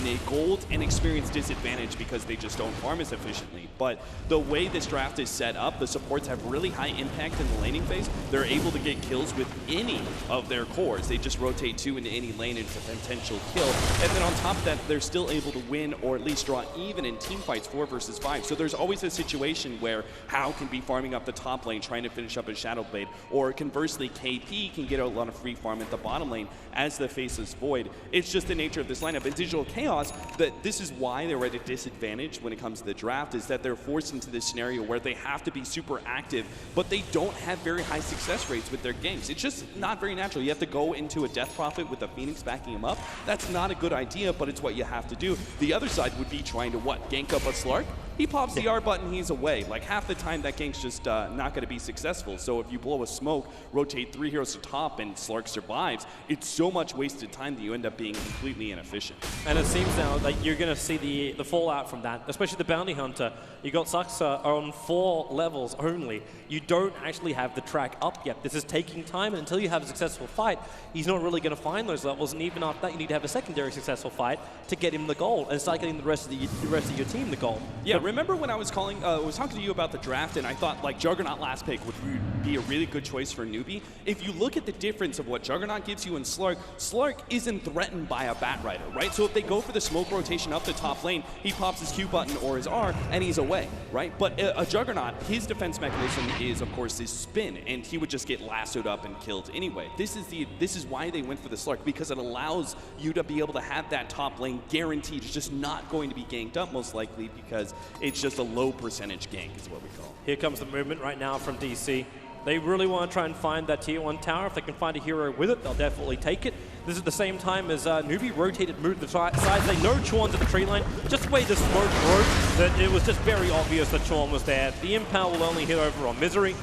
in a gold and experience disadvantage because they just don't farm as efficiently. But the way this draft is set up, the supports have really high impact in the laning phase. They're able to get kills with any of their cores. They just rotate 2 into any lane into potential kill. And then on top of that, they're still able to win or at least draw even in team fights 4 versus 5. So there's always a situation where Hao can be farming up the top lane trying to finish up his Shadow Blade, or conversely KP can get a lot of free farm at the bottom lane as the Faceless Void. It's just the nature of this lineup. In Digital Chaos, that this is why they're at a disadvantage when it comes to the draft, is that they're forced into this scenario where they have to be super active, but they don't have very high success rates with their games. It's just not very natural. You have to go into a Death Prophet with a Phoenix backing him up. That's not a good idea, but it's what you have to do. The other side would be trying to what? Gank up a Slark? he pops the R button, he's away. Like half the time that gank's just not going to be successful. So if you blow a smoke, rotate 3 heroes to top, and Slark survives, it's so much wasted time that you end up being completely inefficient. And it seems now like you're going to see the fallout from that, especially the Bounty Hunter. You got Saxa on 4 levels only. You don't actually have the track up yet. This is taking time, and until you have a successful fight, he's not really going to find those levels. And even after that, you need to have a secondary successful fight to get him the gold and start getting the rest of your team the gold. Yeah, remember when I was talking to you about the draft, and I thought like Juggernaut last pick would be a really good choice for Newbee? If you look at the difference of what Juggernaut gives you in Slark, Slark isn't threatened by a Bat Rider, right? So if they go for the smoke rotation up the top lane, he pops his Q button or his R, and he's away, right? But a Juggernaut, his defense mechanism is, of course, his spin, and he would just get lassoed up and killed anyway. This is why they went for the Slark, because it allows you to be able to have that top lane guaranteed. It's just not going to be ganked up, most likely, because it's just a low percentage gank is what we call it. Here comes the movement right now from DC. They really want to try and find that tier 1 tower. If they can find a hero with it, they'll definitely take it. This is the same time as Newbee rotated, moved the sides. They know Chorn's at the tree line. Just the way the smoke broke, that it was just very obvious that Chorn was there. The Impale will only hit over on Misery.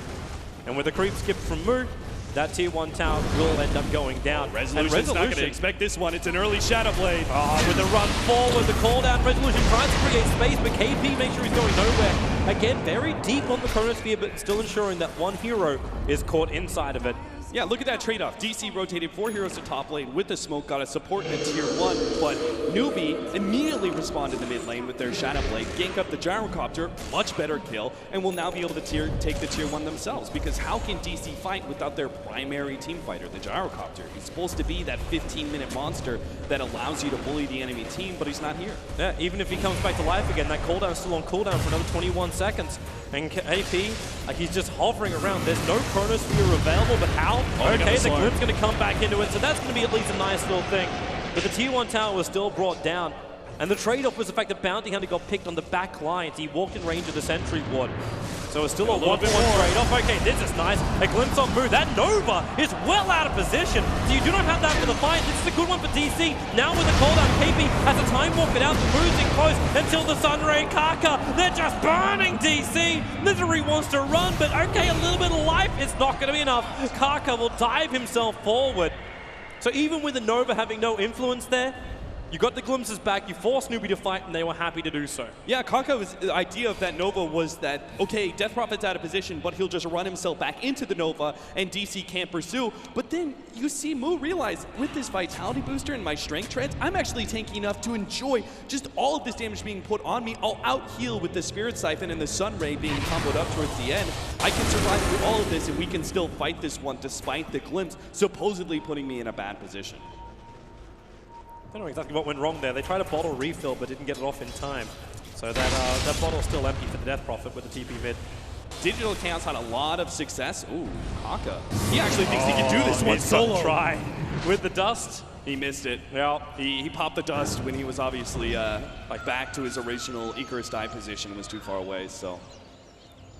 And with the creep skip from Moo, that tier 1 tower will end up going down. Resolution's not going to expect this one. It's an early Shadow Blade. With the run forward, the call down, Resolution tries to create space, but KP makes sure he's going nowhere. Again, very deep on the chronosphere, but still ensuring that one hero is caught inside of it. Yeah, look at that trade-off. DC rotated 4 heroes to top lane with the smoke, got a support in tier 1, but Newbee immediately responded to mid lane with their Shadow Blade, gank up the Gyrocopter, much better kill, and will now be able to take the tier 1 themselves, because how can DC fight without their primary team fighter, the Gyrocopter? He's supposed to be that 15-minute monster that allows you to bully the enemy team, but he's not here. Yeah, even if he comes back to life again, that cooldown is still on cooldown for another 21 seconds. And AP, like he's just hovering around. There's no chronosphere available, but how? Okay, the Glimp's going to come back into it, so that's going to be at least a nice little thing. But the tier 1 tower was still brought down. And the trade-off was the fact that Bounty Hunter got picked on the back lines. He walked in range of the sentry ward. So it's still a 1-1 trade-off. Okay, this is nice. A glimpse on Moo. That Nova is well out of position. So you do not have that for the fight. This is a good one for DC. Now with the call down, KP has a time walk it out. Moo's close until the Sunray Kaka. They're just burning DC. Misery wants to run, but okay, a little bit of life. It's not going to be enough. Kaka will dive himself forward. So even with the Nova having no influence there, you got the glimpses back, you forced Newbee to fight, and they were happy to do so. Yeah, Kaka's idea of that Nova was that, okay, Death Prophet's out of position, but he'll just run himself back into the Nova, and DC can't pursue. But then you see Moo realize, with this Vitality Booster and my Strength Treads, I'm actually tanky enough to enjoy just all of this damage being put on me. I'll out-heal with the Spirit Siphon and the Sun Ray being comboed up towards the end. I can survive through all of this, and we can still fight this one despite the glimpse supposedly putting me in a bad position. I don't know exactly what went wrong there. They tried a bottle refill, but didn't get it off in time. So that bottle's still empty for the Death Prophet with the TP mid. Digital Chaos had a lot of success. Ooh, Kaka. He actually thinks he can do this one solo. Try with the dust. He missed it. Yeah. He popped the dust when he was obviously like back to his original Icarus dive position and was too far away, so.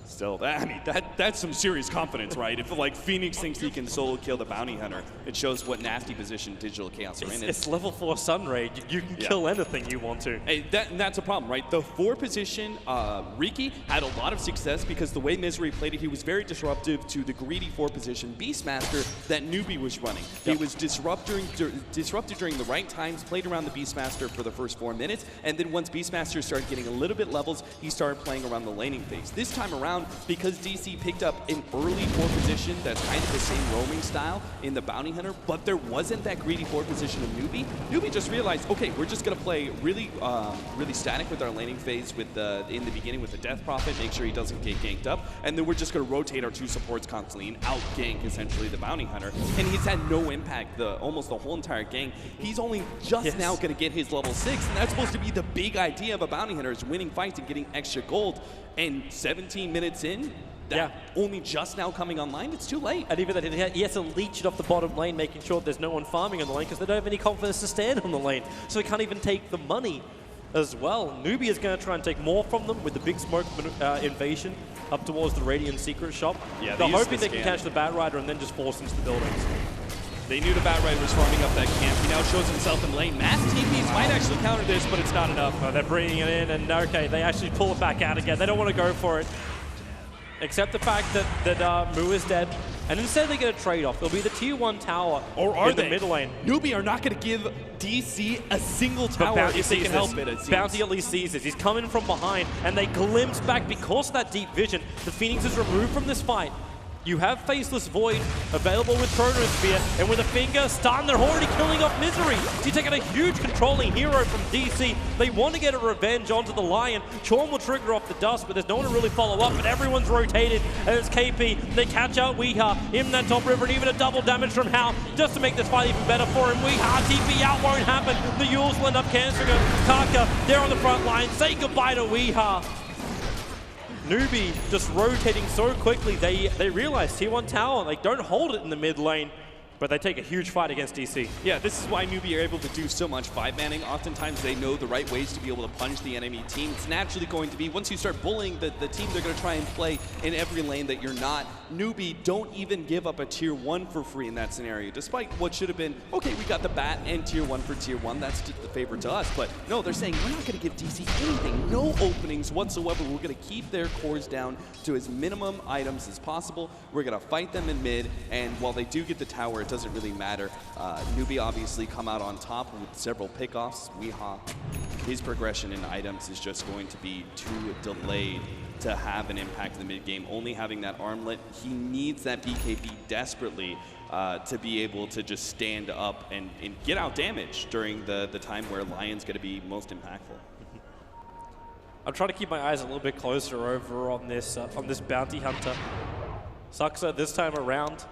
Still, that's some serious confidence, right? If like Phoenix thinks he can solo kill the Bounty Hunter, it shows what nasty position Digital Chaos are in. It's level 4 Sunray. You can kill anything you want to. Hey, that's a problem, right? The 4 position, Riki had a lot of success because the way Misery played it, he was very disruptive to the greedy 4 position Beastmaster that Newbee was running. Yep. He was disrupted during the right times, played around the Beastmaster for the first 4 minutes, and then once Beastmaster started getting a little bit levels, he started playing around the laning phase. This time around, because DC picked up an early 4 position that's kind of the same roaming style in the Bounty Hunter, but there wasn't that greedy 4 position of Newbee. Newbee just realized, okay, we're just going to play really static with our laning phase with in the beginning with the Death Prophet, make sure he doesn't get ganked up, and then we're just going to rotate our 2 supports constantly and out-gank essentially the Bounty Hunter. And he's had no impact almost the whole entire game. He's only just now going to get his level 6, and that's supposed to be the big idea of a Bounty Hunter, is winning fights and getting extra gold. And 17 minutes in, only just now coming online, it's too late. And even that, he has to leech it off the bottom lane, making sure there's no one farming on the lane because they don't have any confidence to stand on the lane. So he can't even take the money as well. Newbee is going to try and take more from them with the big smoke invasion up towards the Radiant Secret Shop. Yeah, they're hoping they can catch the Bat Rider and then just force into the buildings. They knew the Batrider was farming up that camp. He now shows himself in lane. Mass TPs might actually counter this, but it's not enough. Oh, they're bringing it in, and okay, they actually pull it back out again. They don't want to go for it. Except the fact that Mu is dead. And instead they get a trade-off. It'll be the tier 1 tower or are in the mid lane. Newbee are not going to give DC a single tower if they can help it. Bounty at least sees this. He's coming from behind, and they glimpse back because of that deep vision. The Phoenix is removed from this fight. You have Faceless Void available with Chronosphere, and with a finger stun, they're already killing off Misery. So you're taking a huge controlling hero from DC. They want to get a revenge onto the Lion. Chorn will trigger off the dust, but there's no one to really follow up, but everyone's rotated, and it's KP. They catch out Weeha in that top river, and even a double damage from Hal, just to make this fight even better for him. Weeha, TP out won't happen. The Yules will end up canceling him. Taka, they're on the front line. Say goodbye to Weeha. Newbee just rotating so quickly, they realize tier 1 tower, they don't hold it in the mid lane, but they take a huge fight against DC. Yeah, this is why Newbee are able to do so much 5-manning. Oftentimes they know the right ways to be able to punish the enemy team. It's naturally going to be, once you start bullying the team, they're going to try and play in every lane that you're not. Newbee don't even give up a tier 1 for free in that scenario, despite what should have been, okay, we got the bat and tier 1 for tier 1, that's just the favor to us. But no, they're saying, we're not going to give DC anything, no openings whatsoever. We're going to keep their cores down to as minimum items as possible. We're going to fight them in mid, and while they do get the tower, it doesn't really matter. Newbee obviously come out on top with several pickoffs. Weeha, his progression in items is just going to be too delayed to have an impact in the mid game. Only having that armlet, he needs that BKB desperately to be able to just stand up and get out damage during the time where Lion's going to be most impactful. I'm trying to keep my eyes a little bit closer over on this bounty hunter. Suxa this time around,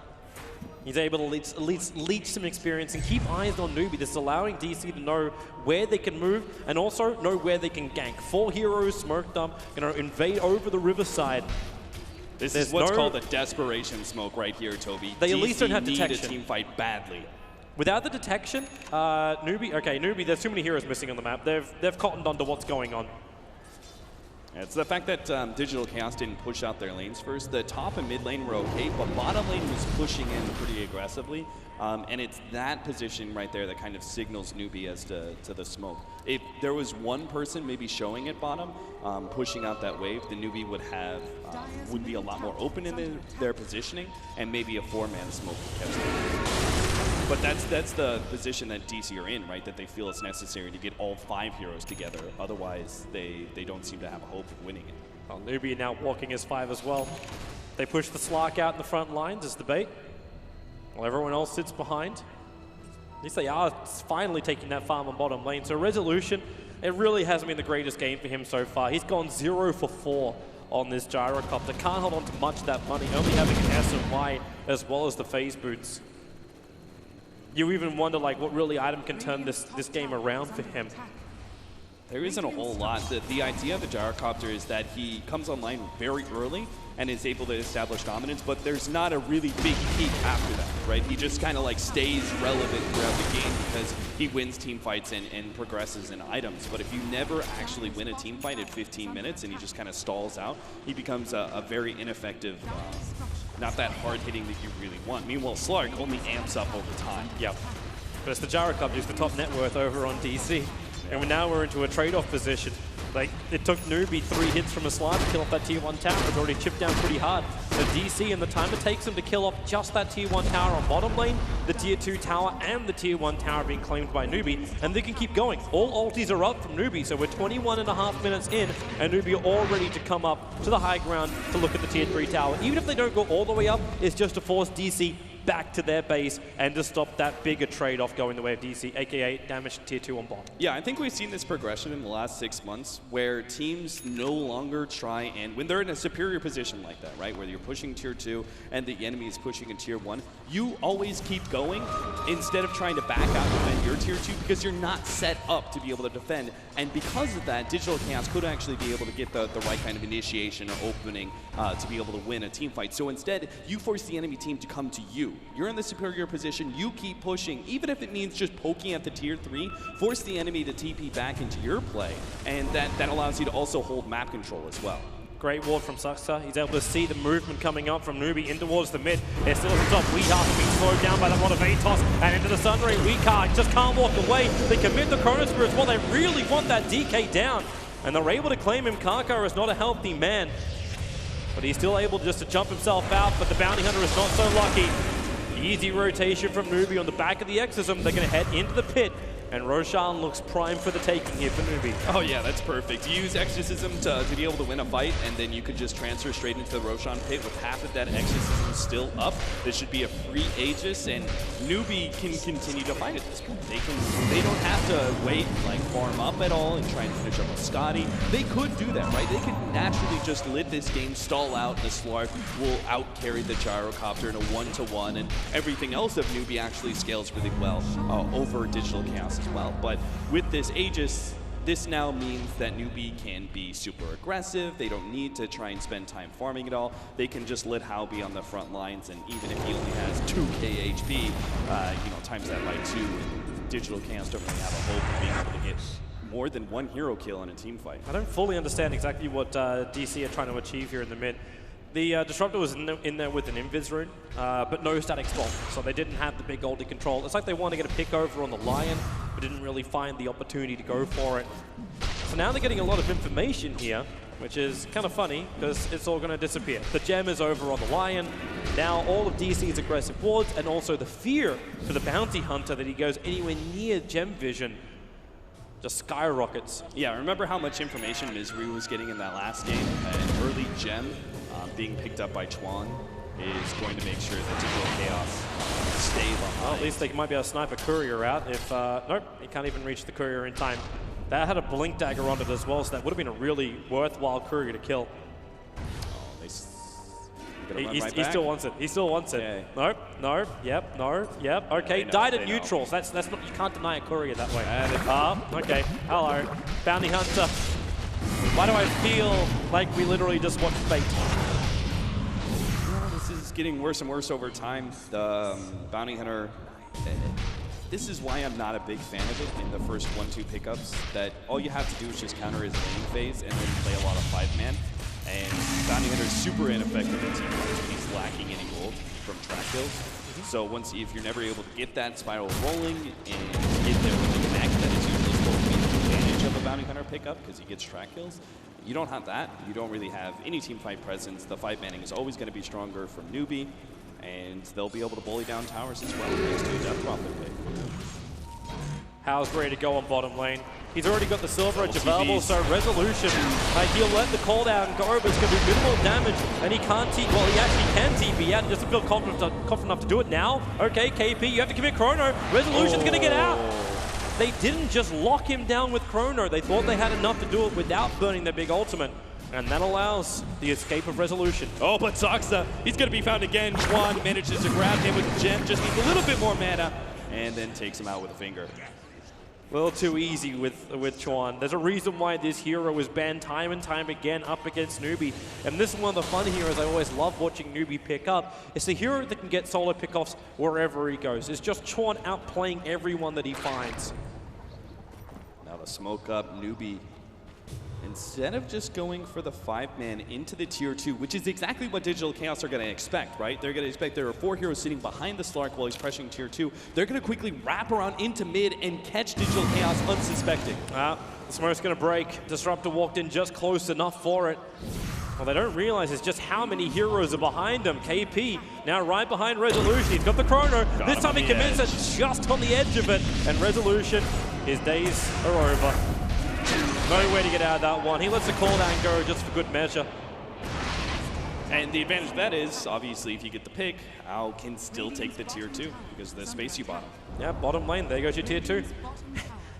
he's able to at least leech some experience and keep eyes on Newbee. This is allowing DC to know where they can move and also know where they can gank. 4 heroes smoked up, invade over the riverside. This is what's called a desperation smoke right here, Toby. They at least don't have detection. Need a team fight badly. Without the detection, Newbee, there's too many heroes missing on the map. They've cottoned on to what's going on. It's the fact that Digital Chaos didn't push out their lanes first. The top and mid lane were okay, but bottom lane was pushing in pretty aggressively. And it's that position right there that kind of signals Newbee as to the smoke. If there was one person maybe showing at bottom, pushing out that wave, the Newbee would be a lot more open in their positioning, and maybe a 4-man smoke would catch them. But that's the position that DC are in, right? That they feel it's necessary to get all 5 heroes together. Otherwise, they don't seem to have a hope of winning it. Well, Newbee now walking as 5 as well. They push the Slark out in the front lines as the bait, while everyone else sits behind. At least they are finally taking that farm on bottom lane. So Resolution, it really hasn't been the greatest game for him so far. He's gone 0 for 4 on this gyrocopter. Can't hold on to much of that money, only having an S and Y as well as the phase boots. You even wonder what really item can turn this game around for him. There isn't a whole lot. The idea of the gyrocopter is that he comes online very early and is able to establish dominance, but there's not a really big peak after that, right? He just kind of stays relevant throughout the game because he wins team fights and progresses in items. But if you never actually win a team fight at 15 minutes and he just kind of stalls out, he becomes a very ineffective, not that hard-hitting that you really want. Meanwhile, Slark only amps up over time. Yep. But it's the gyrocopter who's the top net worth over on DC. And now we're into a trade-off position. It took Newbee 3 hits from a slide to kill off that tier 1 tower. It's already chipped down pretty hard. So DC, and the time it takes them to kill off just that tier 1 tower on bottom lane, the tier 2 tower and the tier 1 tower being claimed by Newbee, and they can keep going. All ultis are up from Newbee, so we're 21.5 minutes in, and Newbee are all ready to come up to the high ground to look at the tier 3 tower. Even if they don't go all the way up, it's just to force DC back to their base and to stop that bigger trade-off going the way of DC, aka damage to tier 2 on bottom. Yeah, I think we've seen this progression in the last 6 months where teams no longer try and, when they're in a superior position like that, right, where you're pushing tier 2 and the enemy is pushing in tier 1, you always keep going instead of trying to back out and defend your tier 2 because you're not set up to be able to defend. And because of that, Digital Chaos could actually be able to get the right kind of initiation or opening to be able to win a team fight. So instead, you force the enemy team to come to you. You're in the superior position, you keep pushing, even if it means just poking at the tier 3, force the enemy to TP back into your play, and that allows you to also hold map control as well. Great ward from Suxta. He's able to see the movement coming up from Newbee in towards the mid. They're still at the top. Weeha's being slowed down by the rod of Atos and into the Sunray. Weeha just can't walk away. They commit the Chrono Spear as well. They really want that DK down. And they're able to claim him. Kaka is not a healthy man. But he's still able just to jump himself out. But the Bounty Hunter is not so lucky. Easy rotation from Newbee on the back of the Exorcism. They're going to head into the pit. And Roshan looks prime for the taking here for Newbee. Oh yeah, that's perfect. Use Exorcism to be able to win a fight, and then you could just transfer straight into the Roshan pit with half of that Exorcism still up. This should be a free Aegis, and Newbee can continue to fight at this point. They don't have to wait, like farm up at all and try and finish up with Scotty. They could do that, right? They could naturally just let this game stall out, and the Slark will out-carry the Gyrocopter in a 1-to-1, and everything else of Newbee actually scales really well over Digital Chaos as well. But with this Aegis, this now means that Newbee can be super aggressive. They don't need to try and spend time farming it all. They can just let Hao be on the front lines, and even if he only has 2k HP, you know, times that by 2, Digital Chaos don't really have a hope of being able to get more than one hero kill in a team fight. I don't fully understand exactly what DC are trying to achieve here in the mid. The Disruptor was in there with an Invis rune, but no static spawn, so they didn't have the big ulti control. It's like they wanted to get a pick over on the Lion, but didn't really find the opportunity to go for it. So now they're getting a lot of information here, which is kind of funny, because it's all going to disappear. The gem is over on the Lion. Now all of DC's aggressive wards, and also the fear for the Bounty Hunter that he goes anywhere near gem vision just skyrockets. Yeah, remember how much information Misery was getting in that last game? An early gem being picked up by Chuan is going to make sure that Digital Chaos stay behind. Well, at least they might be able to snipe a courier out if, nope, he can't even reach the courier in time. That had a blink dagger on it as well, so that would have been a really worthwhile courier to kill. He still wants it. He still wants it. Okay. Nope. No. Yep. No. Yep. Okay. Died at neutrals. That's not. You can't deny a courier that way. Okay. Hello, Bounty Hunter. Why do I feel like we literally just watched fate? This is getting worse and worse over time. The Bounty Hunter. This is why I'm not a big fan of it in the first 1-2 pickups. That all you have to do is just counter his lane phase and then play a lot of 5-man. And Bounty Hunter is super ineffective in team fights when he's lacking any gold from track kills. So if you're never able to get that spiral rolling and get there with the connect, that is usually supposed to be the advantage of a Bounty Hunter pickup because he gets track kills. You don't have that. You don't really have any team fight presence. The 5-manning is always going to be stronger from Newbee, and they'll be able to bully down towers as well thanks to a Death Prophet pick. Hao's ready to go on bottom lane. He's already got the Silver Edge available, so Resolution, he'll let the call down go, but it's going to be minimal damage, and he can't well, he actually can TP out and doesn't feel confident enough to do it now. Okay, KP, you have to commit Chrono. Resolution's going to get out. They didn't just lock him down with Chrono. They thought they had enough to do it without burning their big ultimate, and that allows the escape of Resolution. Oh, but Soxa, he's going to be found again. Chuan manages to grab him with the gem, just needs a little bit more mana, and then takes him out with a finger. A little too easy with Chuan. There's a reason why this hero is banned time and time again up against Newbee. And this is one of the fun heroes I always love watching Newbee pick up. It's the hero that can get solo pickoffs wherever he goes. It's just Chuan outplaying everyone that he finds. Now the smoke up, Newbee. Instead of just going for the 5-man into the tier 2, which is exactly what Digital Chaos are going to expect, right? They're going to expect there are 4 heroes sitting behind the Slark while he's pressuring tier 2. They're going to quickly wrap around into mid and catch Digital Chaos unsuspecting. The smoke's going to break. Disruptor walked in just close enough for it. What they don't realize is just how many heroes are behind him. KP now right behind Resolution. He's got the Chrono. This time he commits it just on the edge of it. And Resolution, his days are over. No way to get out of that one. He lets the cooldown go just for good measure. And the advantage of that is, obviously, if you get the pick, Ao can still take the tier 2 because of the space you bought him. Yeah, bottom lane. There goes your tier 2.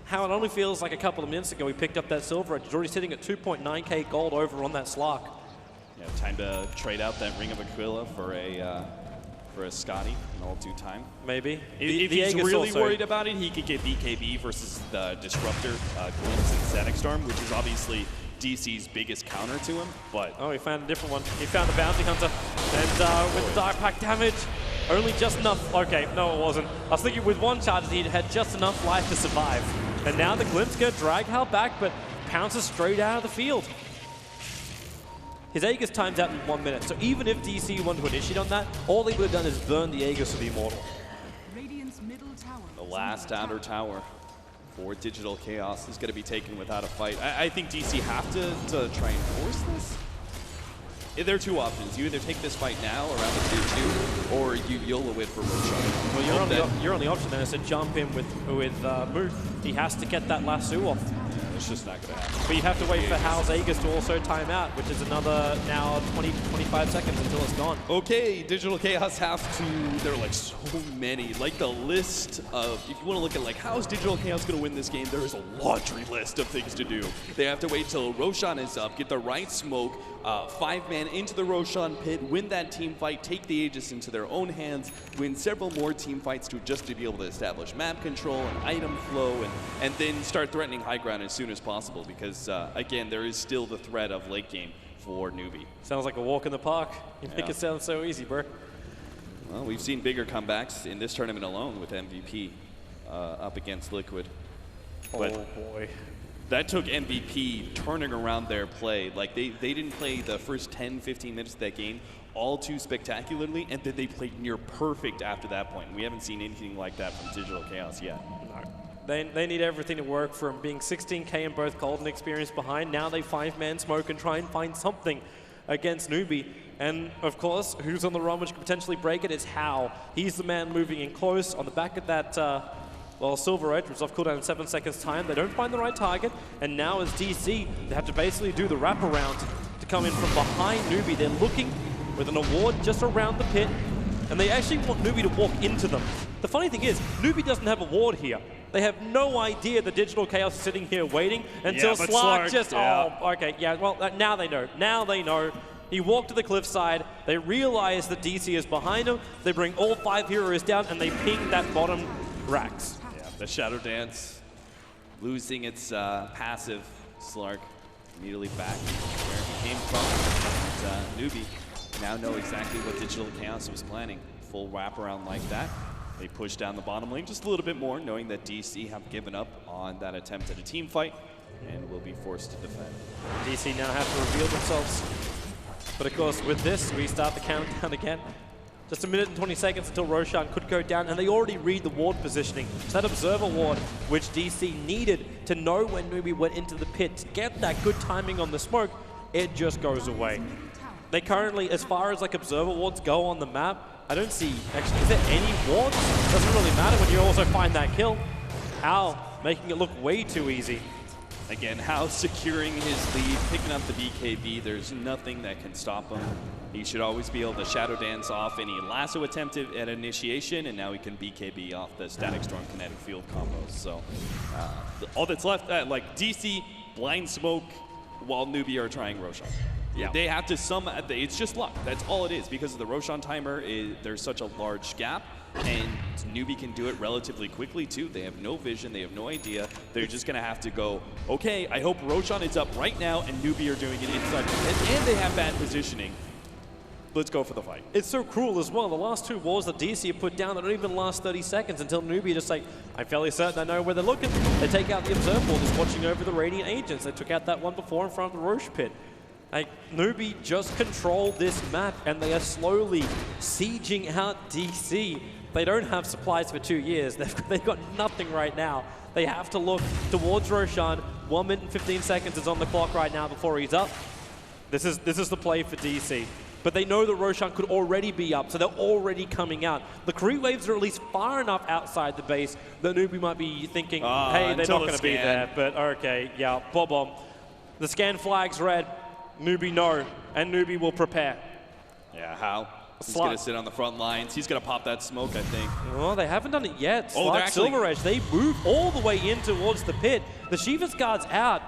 How it only feels like a couple of minutes ago we picked up that Silver Edge. He's already sitting at 2.9k gold over on that Slark. Yeah, time to trade out that Ring of Aquila for a Scotty in all due time. Maybe. If he's really worried about it, he could get BKB versus the Disruptor, Glimpse, and Static Storm, which is obviously DC's biggest counter to him. But oh, he found a different one. He found a Bounty Hunter. And with the Dire Pack damage, only just enough. Okay, no, it wasn't. I was thinking with one charge, he had just enough life to survive. And now the Glimpse going to drag Hal back, but pounces straight out of the field. his Aegis times out in 1 minute. So even if DC wanted to initiate on that, all they would have done is burn the Aegis of the Immortal. The last outer tower for Digital Chaos is going to be taken without a fight. I think DC have to try and force this. There are two options. You either take this fight now around the tier 2, or you YOLO it for Roshan. Well, your only option then is to jump in with Muth. He has to get that lasso off. It's just not going to happen. But you have to wait for Hal's Aegis to also time out, which is another now 20-25 seconds until it's gone. Okay, Digital Chaos have to, there are like so many, like the list of, if you want to look at like how is Digital Chaos going to win this game, there is a laundry list of things to do. They have to wait till Roshan is up, get the right smoke, 5-man into the Roshan pit, win that team fight, take the Aegis into their own hands, win several more team fights just to be able to establish map control and item flow, and then start threatening high ground as soon as possible, because again, there is still the threat of late game for Newbee. Sounds like a walk in the park. You make it sound so easy, bro. Well, we've seen bigger comebacks in this tournament alone with MVP up against Liquid. But oh boy. That took MVP turning around their play. Like they didn't play the first 10-15 minutes of that game all too spectacularly, and then they played near perfect after that point. We haven't seen anything like that from Digital Chaos yet. No. They need everything to work, from being 16K in both cold and experience behind. Now they 5-man smoke and try and find something against Newbee. And of course, who's on the run which could potentially break it is Hal. He's the man moving in close on the back of that, well, Silver Edge, which is off cooldown in 7 seconds time. They don't find the right target, and now as DC, they have to basically do the wraparound to come in from behind Newbee. They're looking with an award just around the pit, and they actually want Newbee to walk into them. The funny thing is, Newbee doesn't have a ward here. They have no idea the Digital Chaos is sitting here waiting until Slark just, oh, okay, yeah, well, now they know. Now they know. He walked to the cliffside. They realize that DC is behind him. They bring all 5 heroes down, and they ping that bottom racks. Yeah, the Shadow Dance losing its passive. Slark immediately back where he came from. And, Newbee now know exactly what Digital Chaos was planning. Full wraparound like that. They push down the bottom lane just a little bit more, knowing that DC have given up on that attempt at a team fight and will be forced to defend. DC now have to reveal themselves. But of course, with this, we start the countdown again. Just 1 minute and 20 seconds until Roshan could go down, and they already read the ward positioning. So that Observer ward, which DC needed to know when Newbee went into the pit to get that good timing on the smoke, it just goes away. They currently, as far as like Observer wards go on the map, I don't see, actually, is there any wards? Doesn't really matter when you also find that kill. Hal making it look way too easy. Again, Hal securing his lead, picking up the BKB. There's nothing that can stop him. He should always be able to Shadow Dance off any lasso attempt at initiation, and now he can BKB off the Static Storm Kinetic Field combos. So all that's left, like DC, blind smoke, while Newbee are trying Roshan. Yeah. They have to it's just luck. That's all it is. Because of the Roshan timer, there's such a large gap, and Newbee can do it relatively quickly too. They have no vision, they have no idea. They're just gonna have to go, okay, I hope Roshan is up right now and Newbee are doing it inside the pit, and they have bad positioning. Let's go for the fight. It's so cruel as well. The last 2 walls that DC have put down, they don't even last 30 seconds until Newbee just like, I'm fairly certain I know where they're looking. They take out the Observer wall, just watching over the Radiant Agents. They took out that one before in front of the Roche pit. Like, Newbee just control this map, and they are slowly sieging out DC. They don't have supplies for 2 years. They've got nothing right now. They have to look towards Roshan. 1 minute and 15 seconds is on the clock right now before he's up. This is the play for DC. But they know that Roshan could already be up, so they're already coming out. The creep waves are at least far enough outside the base that Newbee might be thinking, hey, they're not going to be there. But okay, yeah, bomb. The scan flag's red. Newbee no, and Newbee will prepare. Yeah, how? He's going to sit on the front lines. He's going to pop that smoke, I think. Oh, they haven't done it yet. Oh, Slark, Silver Edge, they move all the way in towards the pit. The Shiva's guard's out.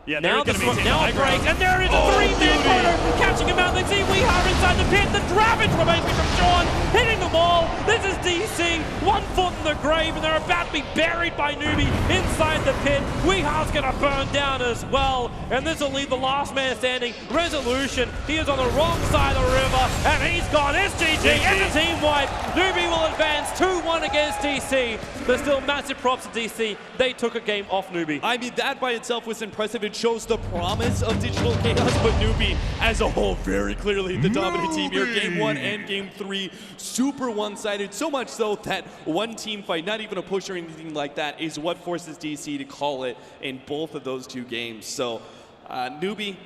Yeah, now the smoke, now it breaks, and there is a 3-man photo catching him out. They see Weehar inside the pit. The Ravage remains from Sean, hitting them all. This is DC, 1 foot in the grave, and they're about to be buried by Newbee inside the pit. Weehar's going to burn down as well, and this will leave the last man standing. Resolution, he is on the wrong side of the river, and he's gone. It's GG, it's a team wipe. Newbee will advance 2-1 against DC, but still massive props to DC. They took a game off Newbee. I mean, that by itself was impressive. It shows the promise of Digital Chaos, but Newbee as a whole very clearly the dominant team here. Game 1 and Game 3, super one-sided, so much so that one team fight, not even a push or anything like that, is what forces DC to call it in both of those 2 games. So Newbee,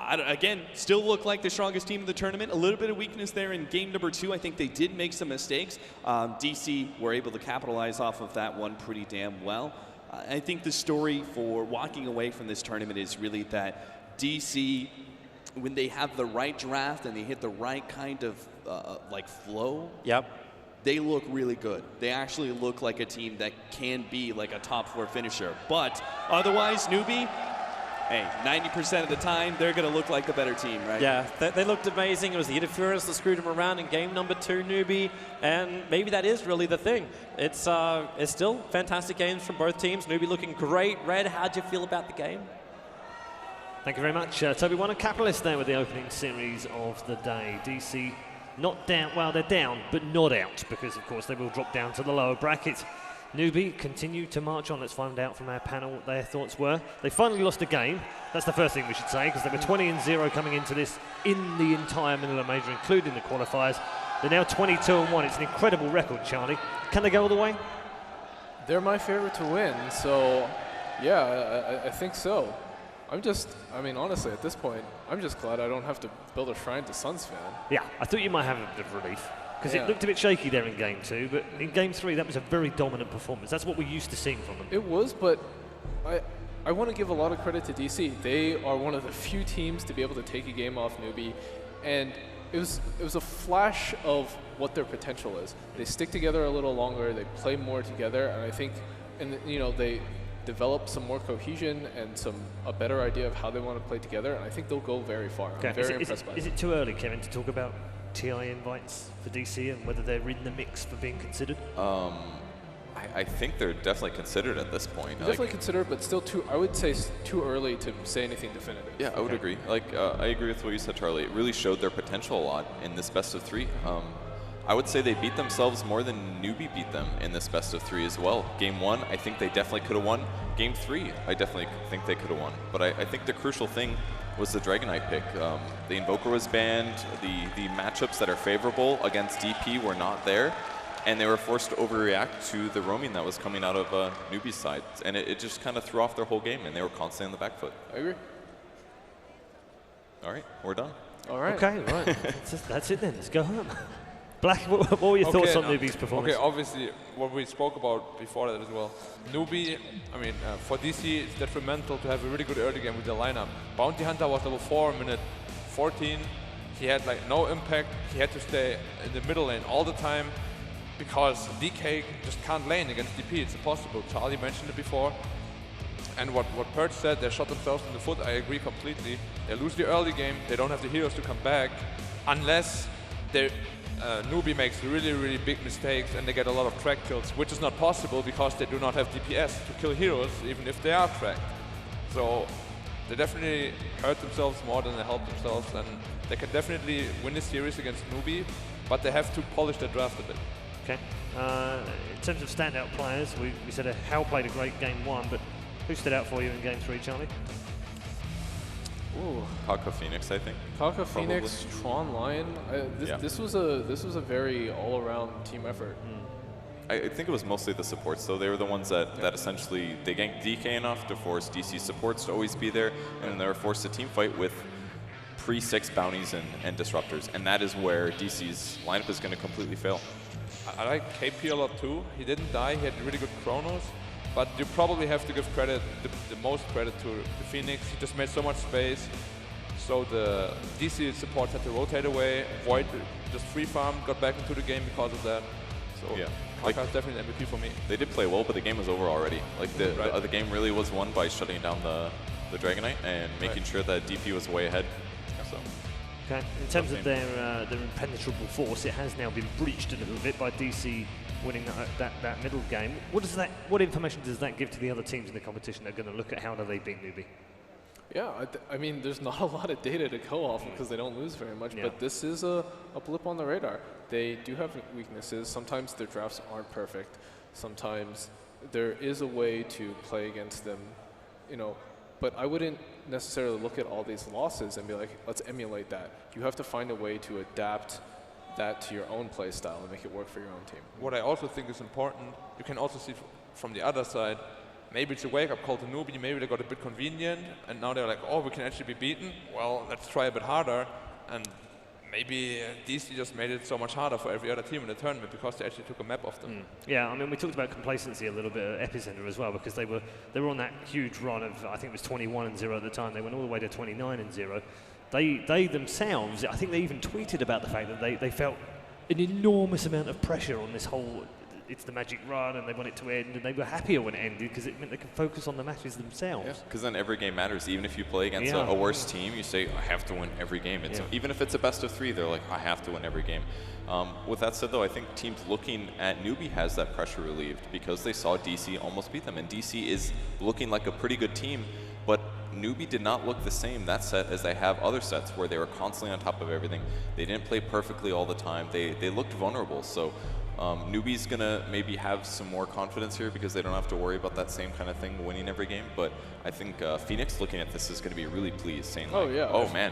again, still look like the strongest team in the tournament. A little bit of weakness there in game number 2. I think they did make some mistakes. DC were able to capitalize off of that one pretty damn well. I think the story for walking away from this tournament is really that DC, when they have the right draft and they hit the right kind of like flow, they look really good. They actually look like a team that can be like a top 4 finisher. But otherwise, Newbee, hey, 90% of the time, they're going to look like the better team, right? Yeah, they looked amazing. It was the interference that screwed them around in game number 2, Newbee, and maybe that is really the thing. It's still fantastic games from both teams. Newbee looking great. Red, how'd you feel about the game? Thank you very much. Toby, one of Capitalist there with the opening series of the day. DC not down, well, they're down, but not out, because, of course, they will drop down to the lower bracket. Newbee continue to march on. Let's find out from our panel what their thoughts were. They finally lost a game. That's the first thing we should say, because they were 20-0 coming into this in the entire Manila Major, including the qualifiers. They're now 22-1. It's an incredible record, Charlie. Can they go all the way? They're my favorite to win, so yeah, I think so. I mean, honestly, at this point, I'm just glad I don't have to build a shrine to Suns fan. Yeah, I thought you might have a bit of relief, because it looked a bit shaky there in game 2, but in game 3, that was a very dominant performance. That's what we're used to seeing from them. It was, but I want to give a lot of credit to DC. They are one of the few teams to be able to take a game off Newbee, and it was a flash of what their potential is. They stick together a little longer, they play more together, and I think, they develop some more cohesion and a better idea of how they want to play together, and I think they'll go very far. Okay. I'm very impressed by it. Is it too early, Kevin, to talk about TI invites for DC and whether they're in the mix for being considered? I think they're definitely considered at this point. Definitely considered, but still I would say too early to say anything definitive. Yeah, I would agree. I agree with what you said, Charlie. It really showed their potential a lot in this best of 3. I would say they beat themselves more than Newbee beat them in this best of 3 as well. Game 1, I think they definitely could have won. Game 3, I definitely think they could have won. But I think the crucial thing was the Dragonite pick. The Invoker was banned. The matchups that are favorable against DP were not there. And they were forced to overreact to the roaming that was coming out of Newbee's side. And it just kind of threw off their whole game, and they were constantly on the back foot. I agree. All right, we're done. All right. Okay, right. That's it then. Let's go home. Black, what were your thoughts on Newbee's performance? Okay, obviously, what we spoke about before that as well. Newbee, for DC, it's detrimental to have a really good early game with the lineup. Bounty Hunter was level 4, minute 14. He had no impact. He had to stay in the middle lane all the time because DK just can't lane against DP. It's impossible. Charlie mentioned it before. And what Perch said, they shot themselves in the foot. I agree completely. They lose the early game. They don't have the heroes to come back unless they Newbee makes really, really big mistakes and they get a lot of track kills, which is not possible because they do not have DPS to kill heroes, even if they are tracked. So they definitely hurt themselves more than they help themselves, and they can definitely win this series against Newbee, but they have to polish their draft a bit. Okay. In terms of standout players, we said Hal played a great game 1, but who stood out for you in game 3, Charlie? Ooh. Kaka Phoenix, I think. Kaka Phoenix, Tron Lion. This was a very all-around team effort. I think it was mostly the supports, though. They were the ones that essentially they ganked DK enough to force DC supports to always be there, and then they were forced to team fight with pre-6 bounties and disruptors, and that is where DC's lineup is going to completely fail. I like KP a lot too. He didn't die. He had really good chronos. But you probably have to give credit, the most credit to the Phoenix. He just made so much space. So the DC support had to rotate away. Void just free farm, got back into the game because of that. So yeah, Kaka's definitely an MVP for me. They did play well, but the game was over already. The game really was won by shutting down the Dragonite and making sure that DP was way ahead. So. Okay. In terms of their impenetrable force, it has now been breached a little bit by DC winning that middle game. What information does that give to the other teams in the competition that are going to look at how do they beat Newbee? Yeah, I mean, there's not a lot of data to go off because they don't lose very much, but this is a blip on the radar. They do have weaknesses. Sometimes their drafts aren't perfect. Sometimes there is a way to play against them, but I wouldn't necessarily look at all these losses and be like, let's emulate that. You have to find a way to adapt that to your own play style and make it work for your own team. What I also think is important, you can also see from the other side, maybe it's a wake-up call to Newbee, maybe they got a bit convenient, and now they're like, oh, we can actually be beaten. Well, let's try a bit harder. And maybe DC just made it so much harder for every other team in the tournament because they actually took a map of them. Yeah, I mean, we talked about complacency a little bit at Epicenter as well, because they were on that huge run of, I think it was 21-0 at the time. They went all the way to 29-0. They themselves, I think they even tweeted about the fact that they felt an enormous amount of pressure on this whole, it's the magic run and they want it to end, and they were happier when it ended because it meant they could focus on the matches themselves. Because then every game matters. Even if you play against a worse team, you say, I have to win every game. Even if it's a best of 3, they're like, I have to win every game. With that said, though, I think teams looking at Newbee has that pressure relieved because they saw DC almost beat them. And DC is looking like a pretty good team, but Newbee did not look the same that set as they have other sets where they were constantly on top of everything. They didn't play perfectly all the time. They looked vulnerable. So Newbee's going to maybe have some more confidence here because they don't have to worry about that same kind of thing winning every game. But I think Phoenix looking at this is going to be really pleased, saying like, oh man,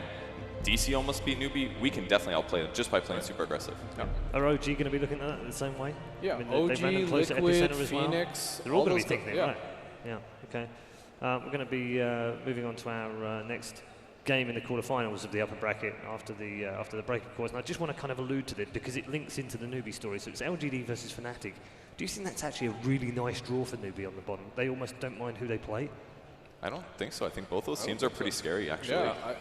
DC almost beat Newbee. We can definitely outplay them just by playing super aggressive. Are OG going to be looking at that the same way? Yeah, I mean, OG, Liquid, as Phoenix, well. They're all going to be those thinking it, right? Yeah, okay. We're going to be moving on to our next game in the quarterfinals of the upper bracket after the break, of course. And I just want to kind of allude to this because it links into the Newbee story. So it's LGD versus Fnatic. Do you think that's actually a really nice draw for Newbee on the bottom? They almost don't mind who they play? I don't think so. I think both those teams are pretty scary, actually. Yeah,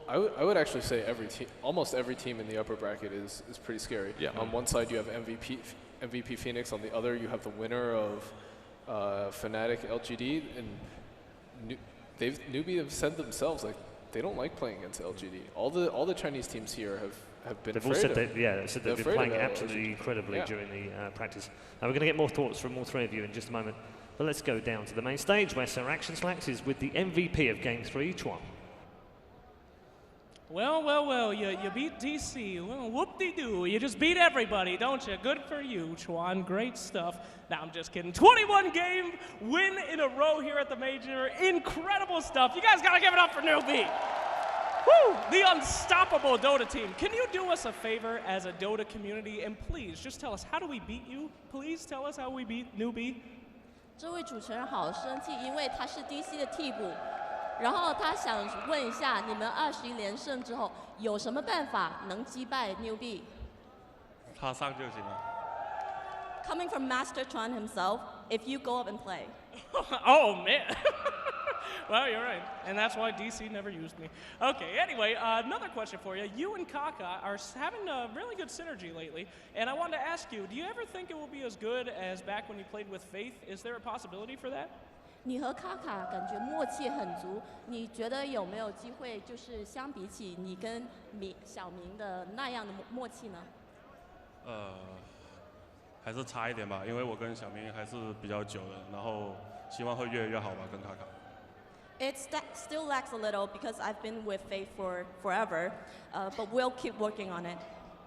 I would actually say almost every team in the upper bracket is pretty scary. Yeah. On one side you have MVP Phoenix, on the other you have the winner of Fnatic LGD, and Newbee have said themselves like they don't like playing against LGD. All the Chinese teams here have been. They've all said they've been playing absolutely incredibly yeah. during the practice. Now we're going to get more thoughts from all three of you in just a moment, but let's go down to the main stage where Sir Action Slacks is with the MVP of Game 3, Chuan. Well, you beat DC. Well, whoop-de-doo. You just beat everybody, don't you? Good for you, Chuan. Great stuff. Now, I'm just kidding. 21-game win in a row here at the Major. Incredible stuff. You guys got to give it up for Newbee. Woo! The unstoppable Dota team. Can you do us a favor as a Dota community? And please, just tell us, how do we beat you? Please tell us how we beat Newbee. 这位主持人好生气，因为他是 DC 的替补。然后他想问一下，你们21连胜之后有什么办法能击败 Newbee？ 他上就行了。 Coming from Master Chuan himself, if you go up and play. Oh man. Well, you're right, and that's why DC never used me. Okay, anyway, another question for you. You and Kaka are having a really good synergy lately, and I wanted to ask you, do you ever think it will be as good as back when you played with Faith? Is there a possibility for that? 你和卡卡感觉默契很足，你觉得有没有机会，就是相比起你跟小明的那样的默契呢？还是差一点吧，因为我跟小明还是比较久的，然后希望会越来越好吧，跟卡卡。It still lacks a little because I've been with Faith for forever, but we'll keep working on it.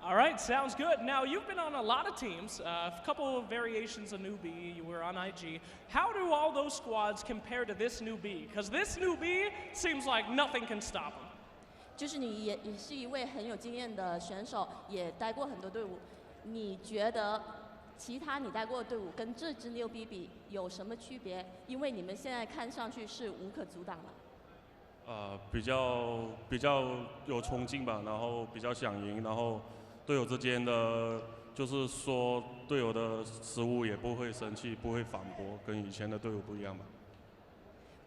All right, sounds good. Now, you've been on a lot of teams, a couple of variations of Newbee. You were on IG. How do all those squads compare to this Newbee? Because this Newbee seems like nothing can stop them. 就是你也是一位很有经验的选手，也带过很多队伍。你觉得其他你带过的队伍跟这支Newbee比有什么区别？因为你们现在看上去是无可阻挡了。比较有冲劲吧，然后比较想赢，然后队友之间的就是说队友的失误也不会生气，不会反驳，跟以前的队友不一样吧。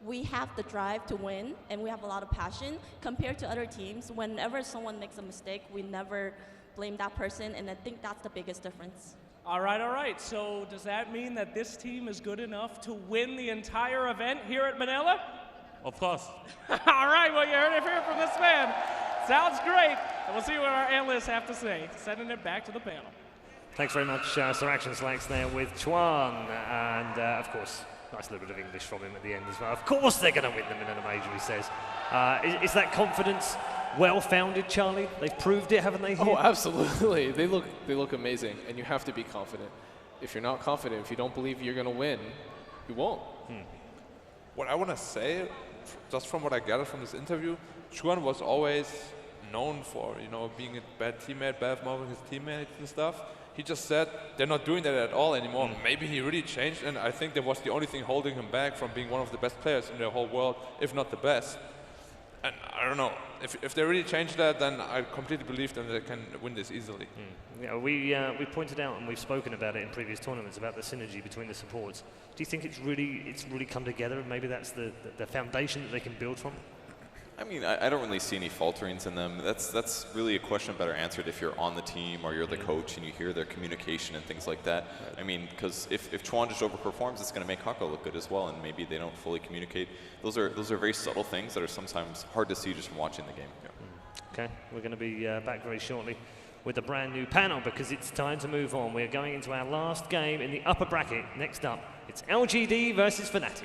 We have the drive to win, and we have a lot of passion. Compared to other teams, whenever someone makes a mistake, we never blame that person, and I think that's the biggest difference. All right. So does that mean that this team is good enough to win the entire event here at Manila? Of course. All right, well, you heard it here from this man. Sounds great. And we'll see what our analysts have to say. Sending it back to the panel. Thanks very much, Sir Action Slacks there with Chuan. And, of course, nice little bit of English from him at the end as well. Of course they're going to win them in a major, he says. Is that confidence well-founded, Charlie? They've proved it, haven't they? Oh, absolutely. They look amazing, and you have to be confident. If you're not confident, if you don't believe you're going to win, you won't. what I want to say, just from what I gathered from this interview, Chuan was always known for, being a bad teammate, bad mouthing his teammates and stuff. He just said they're not doing that at all anymore. Maybe he really changed, and I think that was the only thing holding him back from being one of the best players in the whole world, if not the best. And I don't know, if they really change that, then I completely believe that they can win this easily. Yeah, we pointed out, and we've spoken about it in previous tournaments, about the synergy between the supports. Do you think it's really come together, and maybe that's the foundation that they can build from? I mean, I don't really see any falterings in them. That's really a question better answered if you're on the team or you're the coach and you hear their communication and things like that. Right. I mean, because if Chuan just overperforms, it's going to make Hako look good as well, and maybe they don't fully communicate. Those are very subtle things that are sometimes hard to see just from watching the game. Yeah. Okay, we're going to be back very shortly with a brand new panel because it's time to move on. We're going into our last game in the upper bracket. Next up, it's LGD versus Fnatic.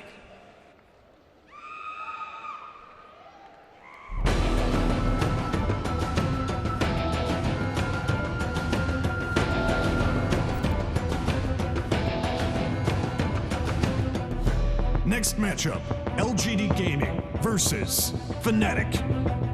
Next matchup, LGD Gaming versus Fnatic.